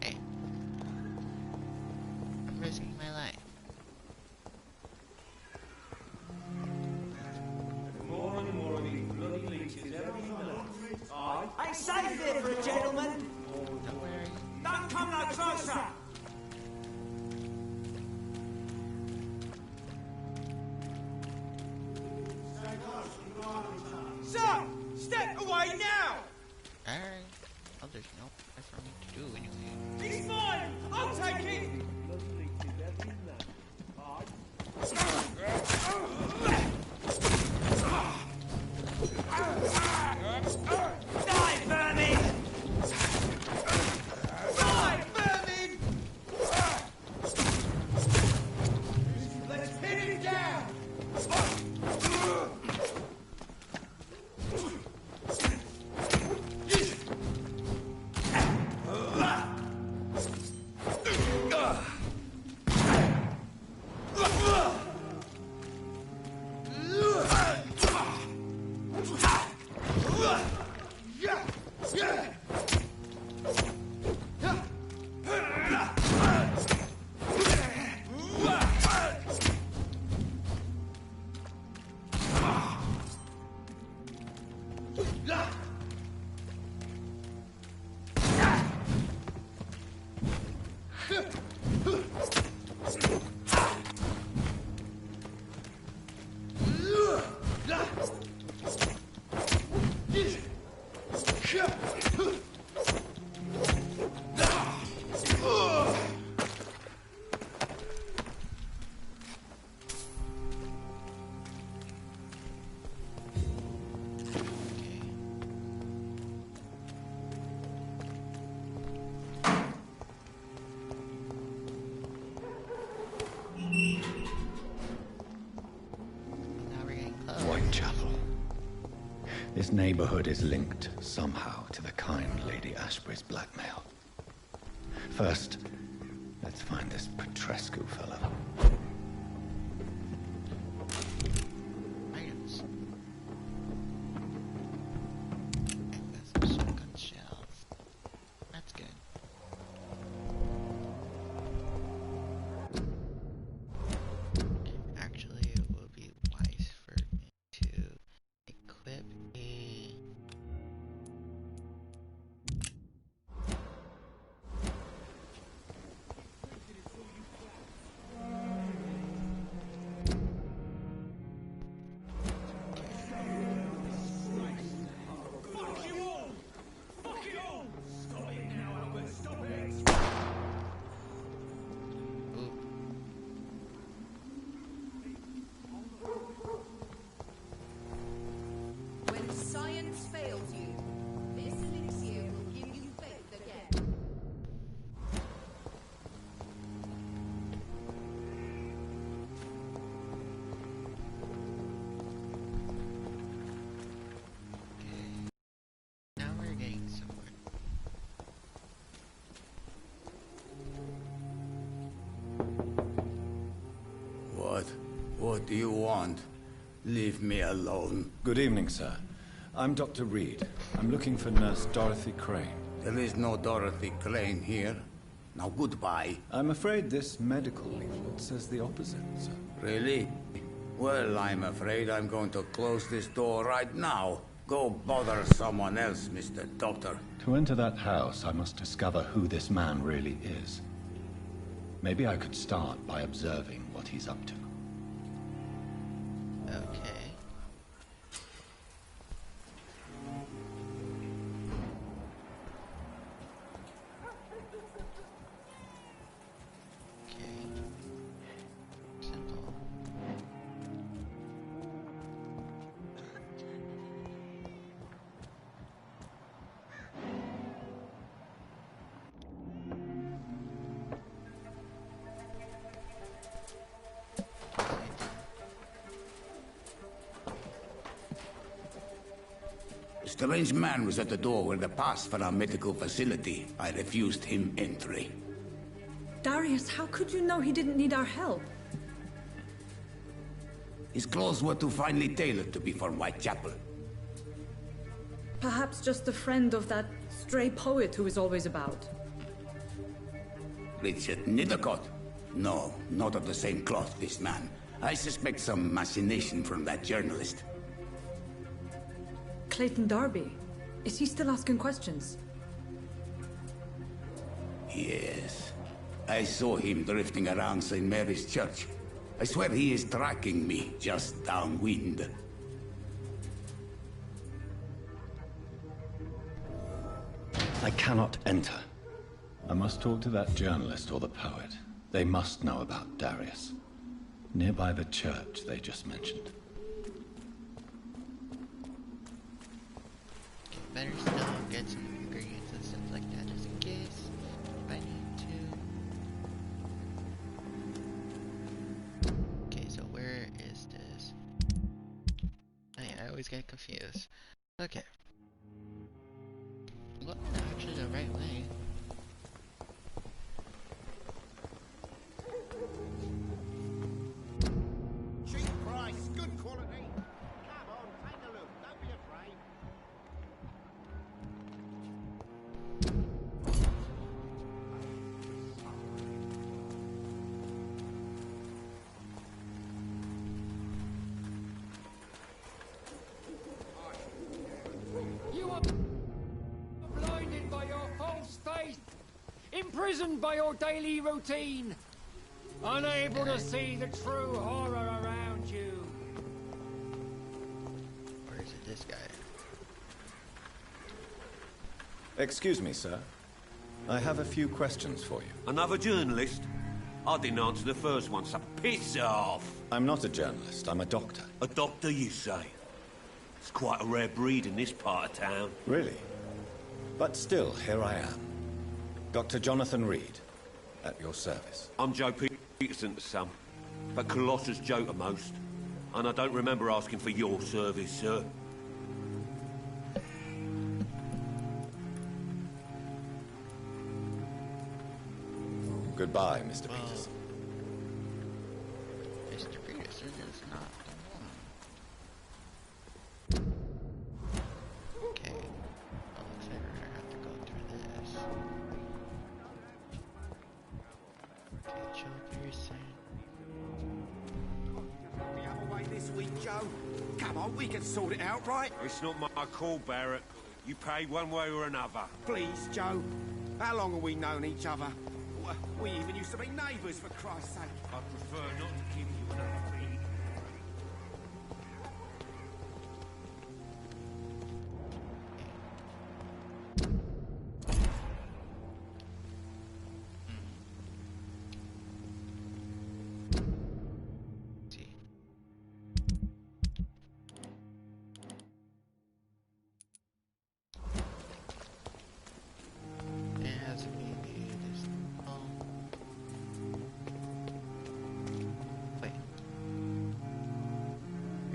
Hey. I'm risking my life. More and more of these bloody leeches every night. I'm safe here for a gentleman. Don't worry. Don't come no closer. Sir, step away now. Alright. Well, there's no way for me to do anything. He's mine. I'll take it. Die, vermin! Die, vermin! Let's pin him down! This neighborhood is linked somehow to the kind Lady Ashbury's blackmail. First, let's find this Petrescu fellow. Items. And there's some shotgun shells. That's good. Actually, it would be wise for me to equip a has failed you. This elixir will give you faith again. Now we're getting somewhere. What do you want? Leave me alone. Good evening, sir. I'm Dr. Reed. I'm looking for Nurse Dorothy Crane. There is no Dorothy Crane here. Now goodbye. I'm afraid this medical leaflet says the opposite, sir. Really? Well, I'm afraid I'm going to close this door right now. Go bother someone else, Mr. Doctor. To enter that house, I must discover who this man really is. Maybe I could start by observing what he's up to. Okay. Simple. A strange man was at the door with a pass for our medical facility. I refused him entry. Darius, how could you know he didn't need our help? His clothes were too finely tailored to be for Whitechapel. Perhaps just a friend of that stray poet who is always about. Richard Nithercott? No, not of the same cloth, this man. I suspect some machination from that journalist. Clayton Darby. Is he still asking questions? Yes. I saw him drifting around St. Mary's Church. I swear he is tracking me just downwind. I cannot enter. I must talk to that journalist or the poet. They must know about Darius. Nearby the church they just mentioned. Okay, better still get some ingredients and stuff like that just in case if I need to. Okay, so where is this? Oh yeah, I always get confused. Okay. Well, actually the right way. Cheap price, good quality. Come on, take a look. Don't be afraid. You are blinded by your false faith, imprisoned by your daily routine, unable to see the true horror around you. Or is it this guy? Excuse me, sir. I have a few questions for you. Another journalist? I didn't answer the first one, so piss off! I'm not a journalist, I'm a doctor. A doctor, you say? It's quite a rare breed in this part of town. Really? But still, here I am. Dr. Jonathan Reed, at your service. I'm Joe Peterson to some, but Colossus Joe to most. And I don't remember asking for your service, sir. Goodbye, Mr. Peterson. Mr. Peterson is not the one. Okay. Well, looks like we're gonna have to go through this. Okay, Joe Peterson. The other way this week, Joe. Come on, we can sort it out, right? It's not my call, Barrett. You pay one way or another. Please, Joe. How long have we known each other? We even used to be neighbours, for Christ's sake. I prefer not to give you another feed.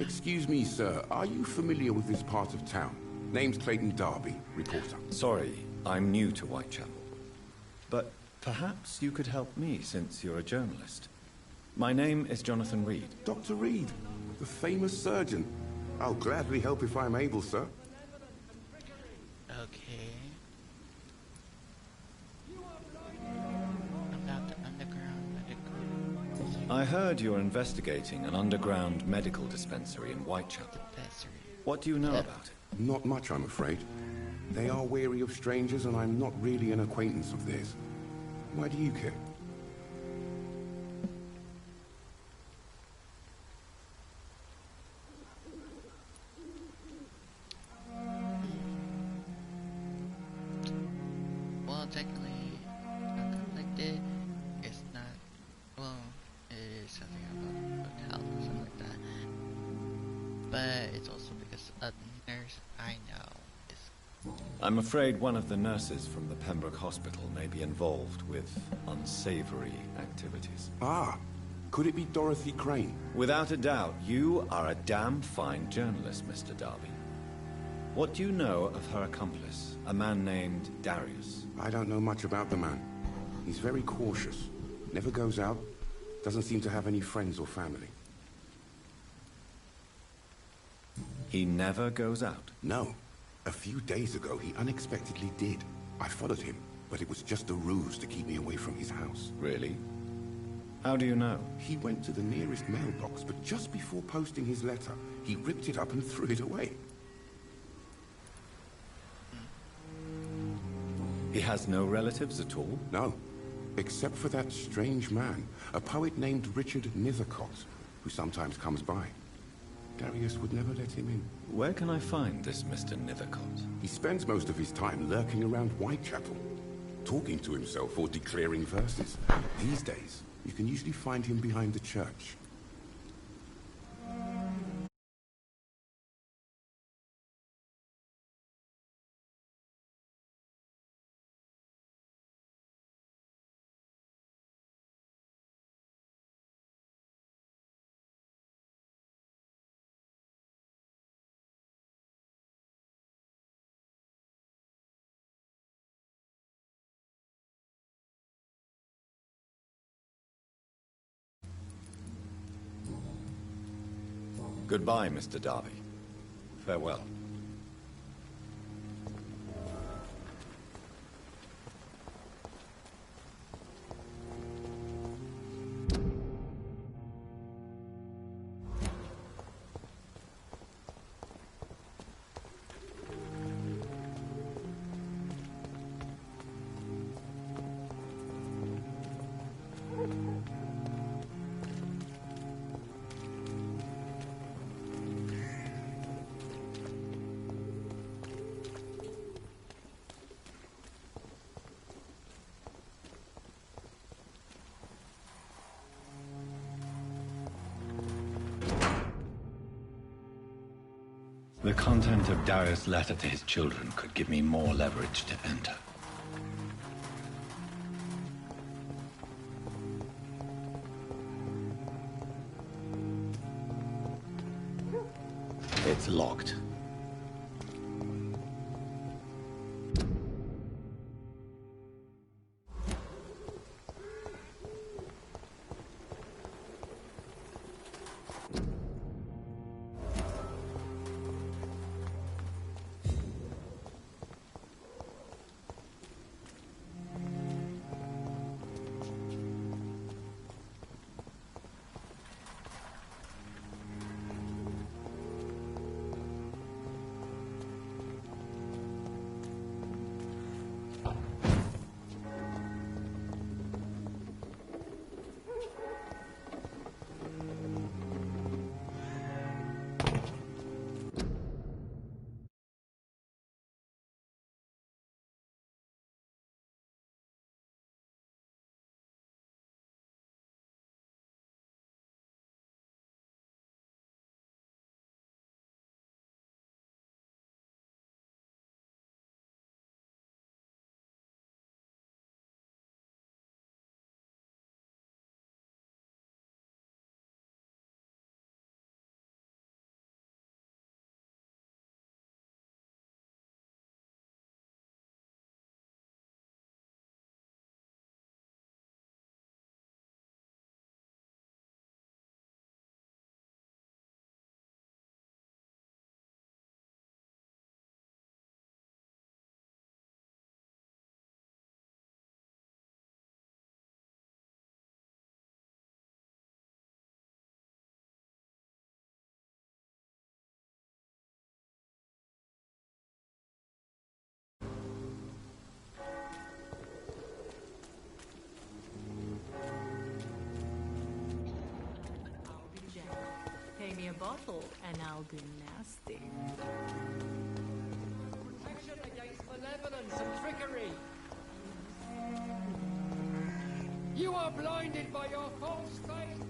Excuse me, sir. Are you familiar with this part of town? Name's Clayton Darby, reporter. Sorry, I'm new to Whitechapel. But perhaps you could help me since you're a journalist. My name is Jonathan Reed. Dr. Reed, the famous surgeon. I'll gladly help if I'm able, sir. Okay. About the underground medical... I heard you're investigating an underground medical dispensary in Whitechapel. What do you know about it? Not much, I'm afraid. They are wary of strangers, and I'm not really an acquaintance of theirs. Why do you care? Well, technically, I'm conflicted. It's not, well, it is something about hotels and stuff like that. But it's also because a nurse I know is... I'm afraid one of the nurses from the Pembroke Hospital may be involved with unsavory activities. Ah, could it be Dorothy Crane? Without a doubt, you are a damn fine journalist, Mr. Darby. What do you know of her accomplice, a man named Darius? I don't know much about the man. He's very cautious. Never goes out. Doesn't seem to have any friends or family. He never goes out? No. A few days ago, he unexpectedly did. I followed him, but it was just a ruse to keep me away from his house. Really? How do you know? He went to the nearest mailbox, but just before posting his letter, he ripped it up and threw it away. He has no relatives at all? No. Except for that strange man, a poet named Richard Nethercott, who sometimes comes by. Darius would never let him in. Where can I find this Mr. Nethercott? He spends most of his time lurking around Whitechapel, talking to himself or declaring verses. These days, you can usually find him behind the church. Goodbye, Mr. Darby. Farewell. The content of Darius' letter to his children could give me more leverage to enter. It's locked. bottle and I'll be nasty. Protection against malevolence and trickery. You are blinded by your false faith.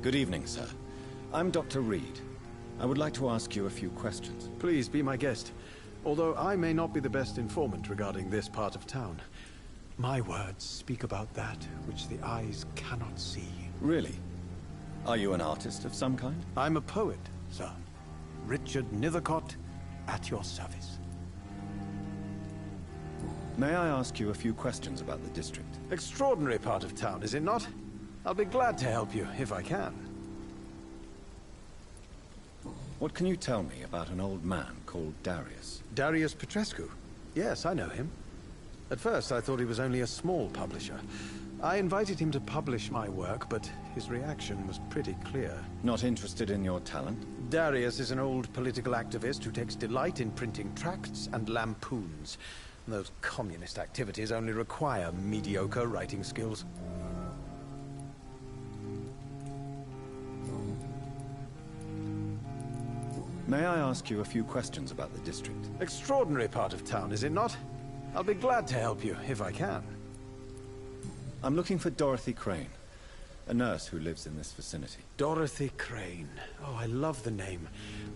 Good evening, sir. I'm Dr. Reed. I would like to ask you a few questions. Please be my guest. Although I may not be the best informant regarding this part of town, my words speak about that which the eyes cannot see. Really? Are you an artist of some kind? I'm a poet, sir. Richard Nethercott, at your service. May I ask you a few questions about the district? Extraordinary part of town, is it not? I'll be glad to help you, if I can. What can you tell me about an old man called Darius? Darius Petrescu? Yes, I know him. At first, I thought he was only a small publisher. I invited him to publish my work, but his reaction was pretty clear. Not interested in your talent? Darius is an old political activist who takes delight in printing tracts and lampoons. Those communist activities only require mediocre writing skills. May I ask you a few questions about the district? Extraordinary part of town, is it not? I'll be glad to help you, if I can. I'm looking for Dorothy Crane, a nurse who lives in this vicinity. Dorothy Crane. Oh, I love the name.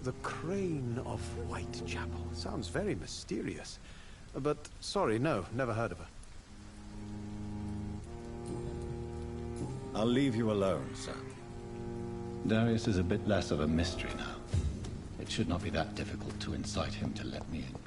The Crane of Whitechapel. Sounds very mysterious. But, sorry, no, never heard of her. I'll leave you alone, sir. Darius is a bit less of a mystery now. It should not be that difficult to incite him to let me in.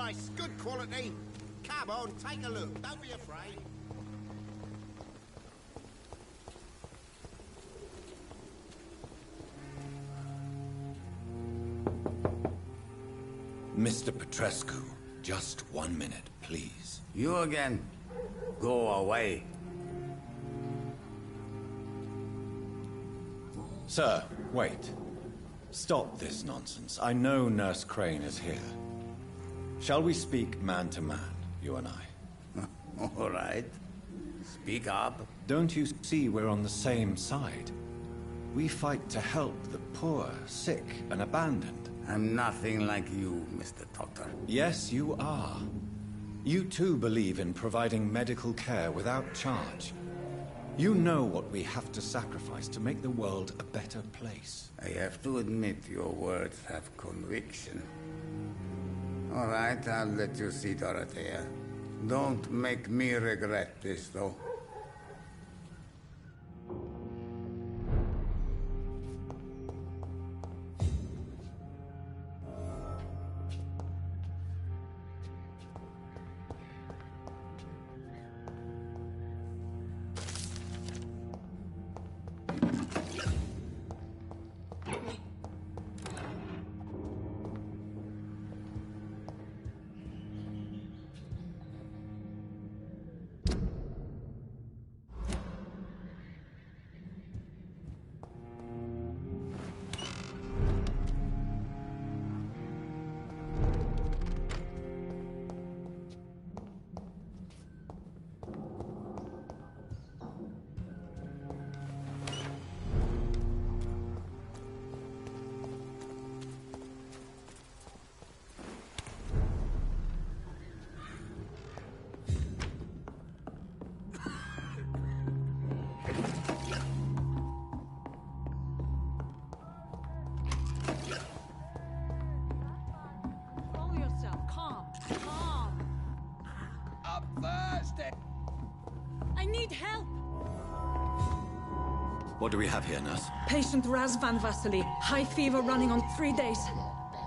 price, good quality. Come on, take a look. Don't be afraid. Mr. Petrescu, just 1 minute, please. You again? Go away. Sir, wait. Stop this nonsense. I know Nurse Crane is here. Shall we speak man to man, you and I? All right. Speak up. Don't you see we're on the same side? We fight to help the poor, sick, and abandoned. I'm nothing like you, Mr. Doctor. Yes, you are. You too believe in providing medical care without charge. You know what we have to sacrifice to make the world a better place. I have to admit your words have conviction. All right, I'll let you see Dorothea. Don't make me regret this, though. I need help! What do we have here, nurse? Patient Raz Van Vasily. High fever running on 3 days.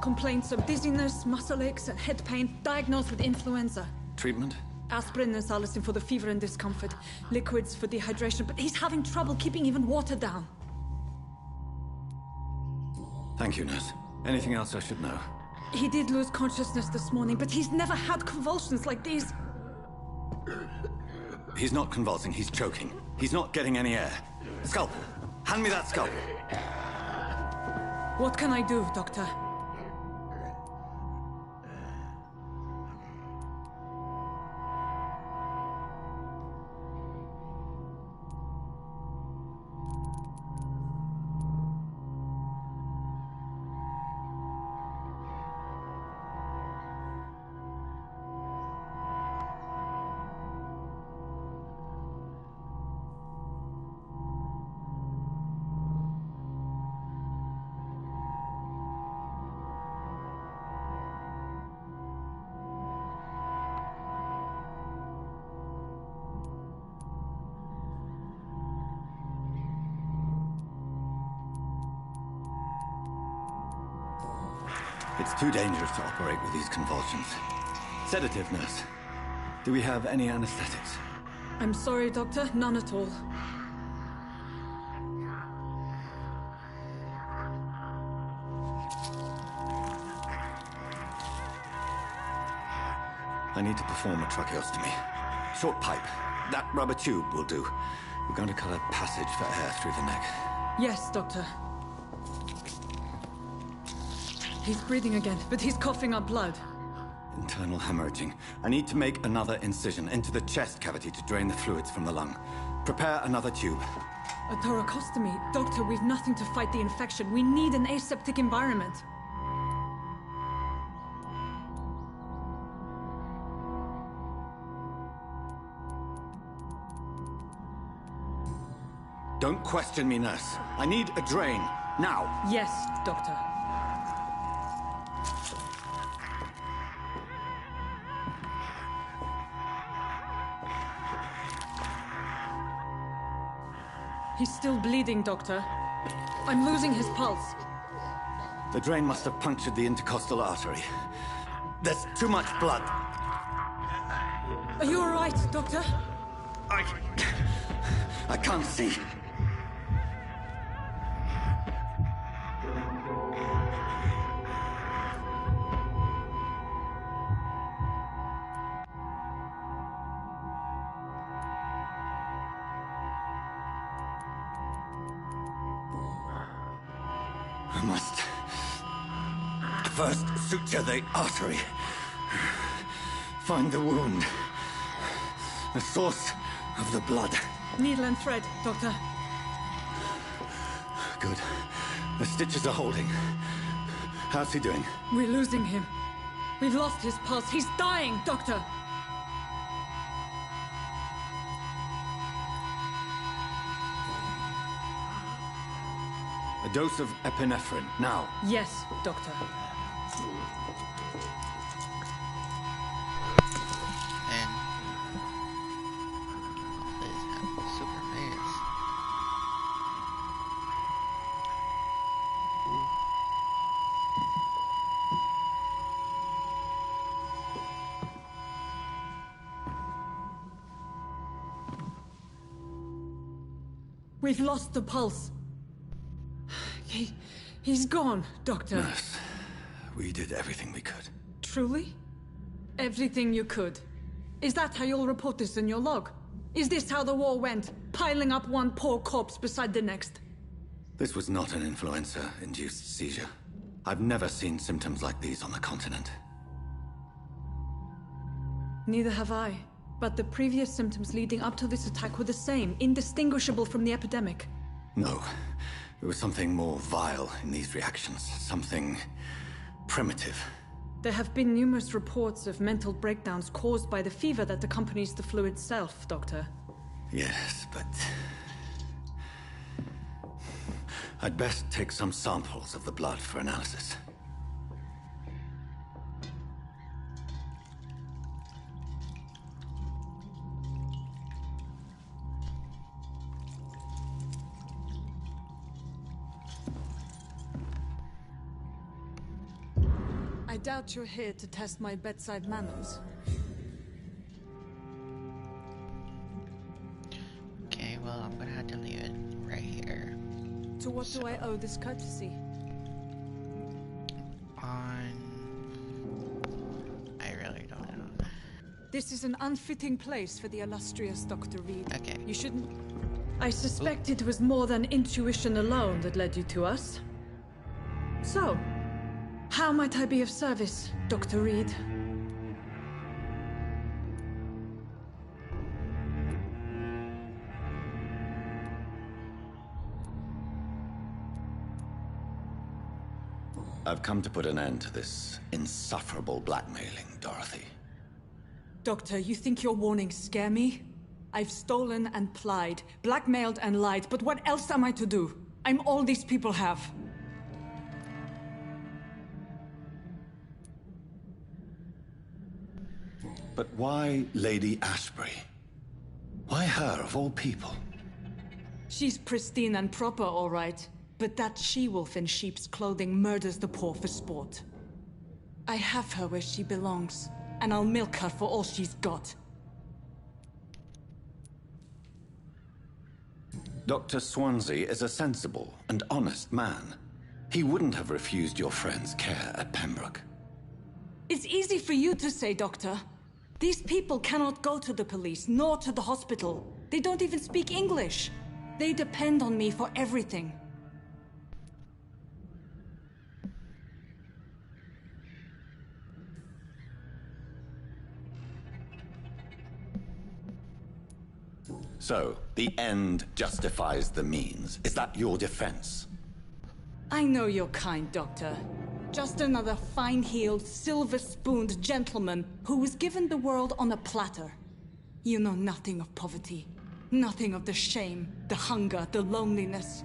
Complaints of dizziness, muscle aches, and head pain. Diagnosed with influenza. Treatment? Aspirin and salicin for the fever and discomfort. Liquids for dehydration, but he's having trouble keeping even water down. Thank you, nurse. Anything else I should know? He did lose consciousness this morning, but he's never had convulsions like these. He's not convulsing, he's choking. He's not getting any air. Scalpel! Hand me that scalpel! What can I do, Doctor? It's too dangerous to operate with these convulsions. Sedative, nurse. Do we have any anesthetics? I'm sorry, Doctor. None at all. I need to perform a tracheostomy. Short pipe. That rubber tube will do. We're going to cut a passage for air through the neck. Yes, Doctor. He's breathing again, but he's coughing up blood. Internal hemorrhaging. I need to make another incision into the chest cavity to drain the fluids from the lung. Prepare another tube. A thoracostomy. Doctor, we've nothing to fight the infection. We need an aseptic environment. Don't question me, nurse. I need a drain. Now. Yes, Doctor. He's still bleeding, Doctor. I'm losing his pulse. The drain must have punctured the intercostal artery. There's too much blood. Are you all right, Doctor? I can't see. I must first suture the artery. Find the wound. The source of the blood. Needle and thread, Doctor. Good. The stitches are holding. How's he doing? We're losing him. We've lost his pulse. He's dying, Doctor! A dose of epinephrine, now. Yes, Doctor. And all this happened super fast. We've lost the pulse. He's gone, Doctor. Nurse, we did everything we could. Truly? Everything you could. Is that how you'll report this in your log? Is this how the war went? Piling up one poor corpse beside the next? This was not an influenza-induced seizure. I've never seen symptoms like these on the continent. Neither have I. But the previous symptoms leading up to this attack were the same, indistinguishable from the epidemic. No. There was something more vile in these reactions. Something primitive. There have been numerous reports of mental breakdowns caused by the fever that accompanies the flu itself, Doctor. Yes, but... I'd best take some samples of the blood for analysis. I doubt you're here to test my bedside manners. Okay, well, I'm gonna have to leave it right here. To what do I owe this courtesy? I really don't know. This is an unfitting place for the illustrious Dr. Reed. Okay. You shouldn't... I suspect it was more than intuition alone that led you to us. So, how might I be of service, Dr. Reed? I've come to put an end to this insufferable blackmailing, Dorothy. Doctor, you think your warnings scare me? I've stolen and plied, blackmailed and lied, but what else am I to do? I'm all these people have. But why Lady Ashbury? Why her, of all people? She's pristine and proper, all right. But that she-wolf in sheep's clothing murders the poor for sport. I have her where she belongs, and I'll milk her for all she's got. Dr. Swansea is a sensible and honest man. He wouldn't have refused your friend's care at Pembroke. It's easy for you to say, Doctor. These people cannot go to the police, nor to the hospital. They don't even speak English. They depend on me for everything. So, the end justifies the means. Is that your defense? I know you're kind, Doctor. Just another fine-heeled, silver-spooned gentleman who was given the world on a platter. You know nothing of poverty. Nothing of the shame, the hunger, the loneliness.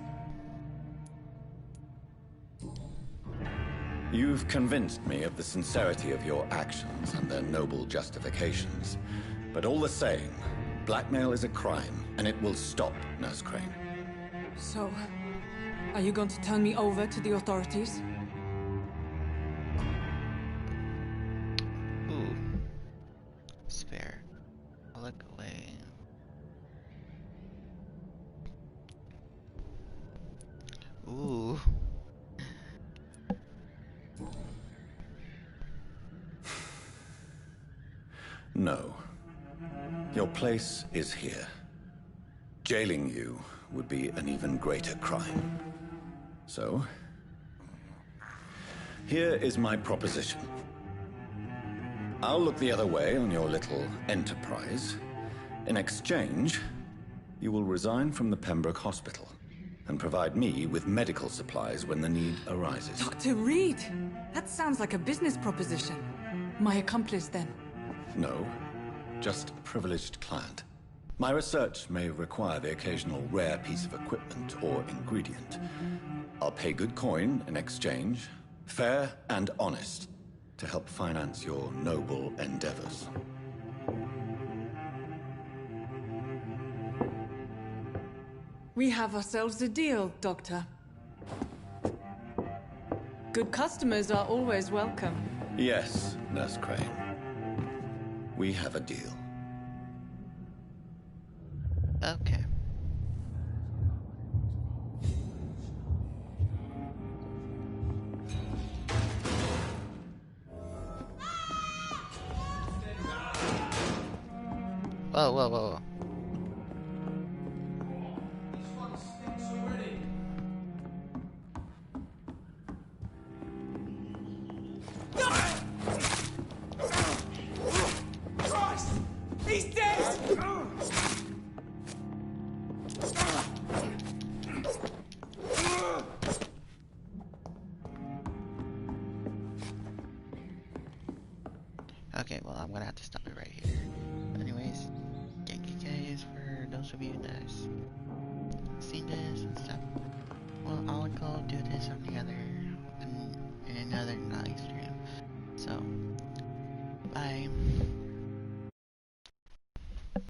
You've convinced me of the sincerity of your actions and their noble justifications. But all the same, blackmail is a crime, and it will stop, Nurse Crane. So, are you going to turn me over to the authorities? No. Your place is here. Jailing you would be an even greater crime. So, here is my proposition. I'll look the other way on your little enterprise. In exchange, you will resign from the Pembroke Hospital and provide me with medical supplies when the need arises. Dr. Reed! That sounds like a business proposition. My accomplice, then? No, just a privileged client. My research may require the occasional rare piece of equipment or ingredient. I'll pay good coin in exchange, fair and honest, to help finance your noble endeavors. We have ourselves a deal, Doctor. Good customers are always welcome. Yes, Nurse Crane. We have a deal. Okay. Whoa, whoa, whoa. Christ! He's dead! Okay, well, I'm gonna have to stop it right here. Anyways, thank you guys for those of you that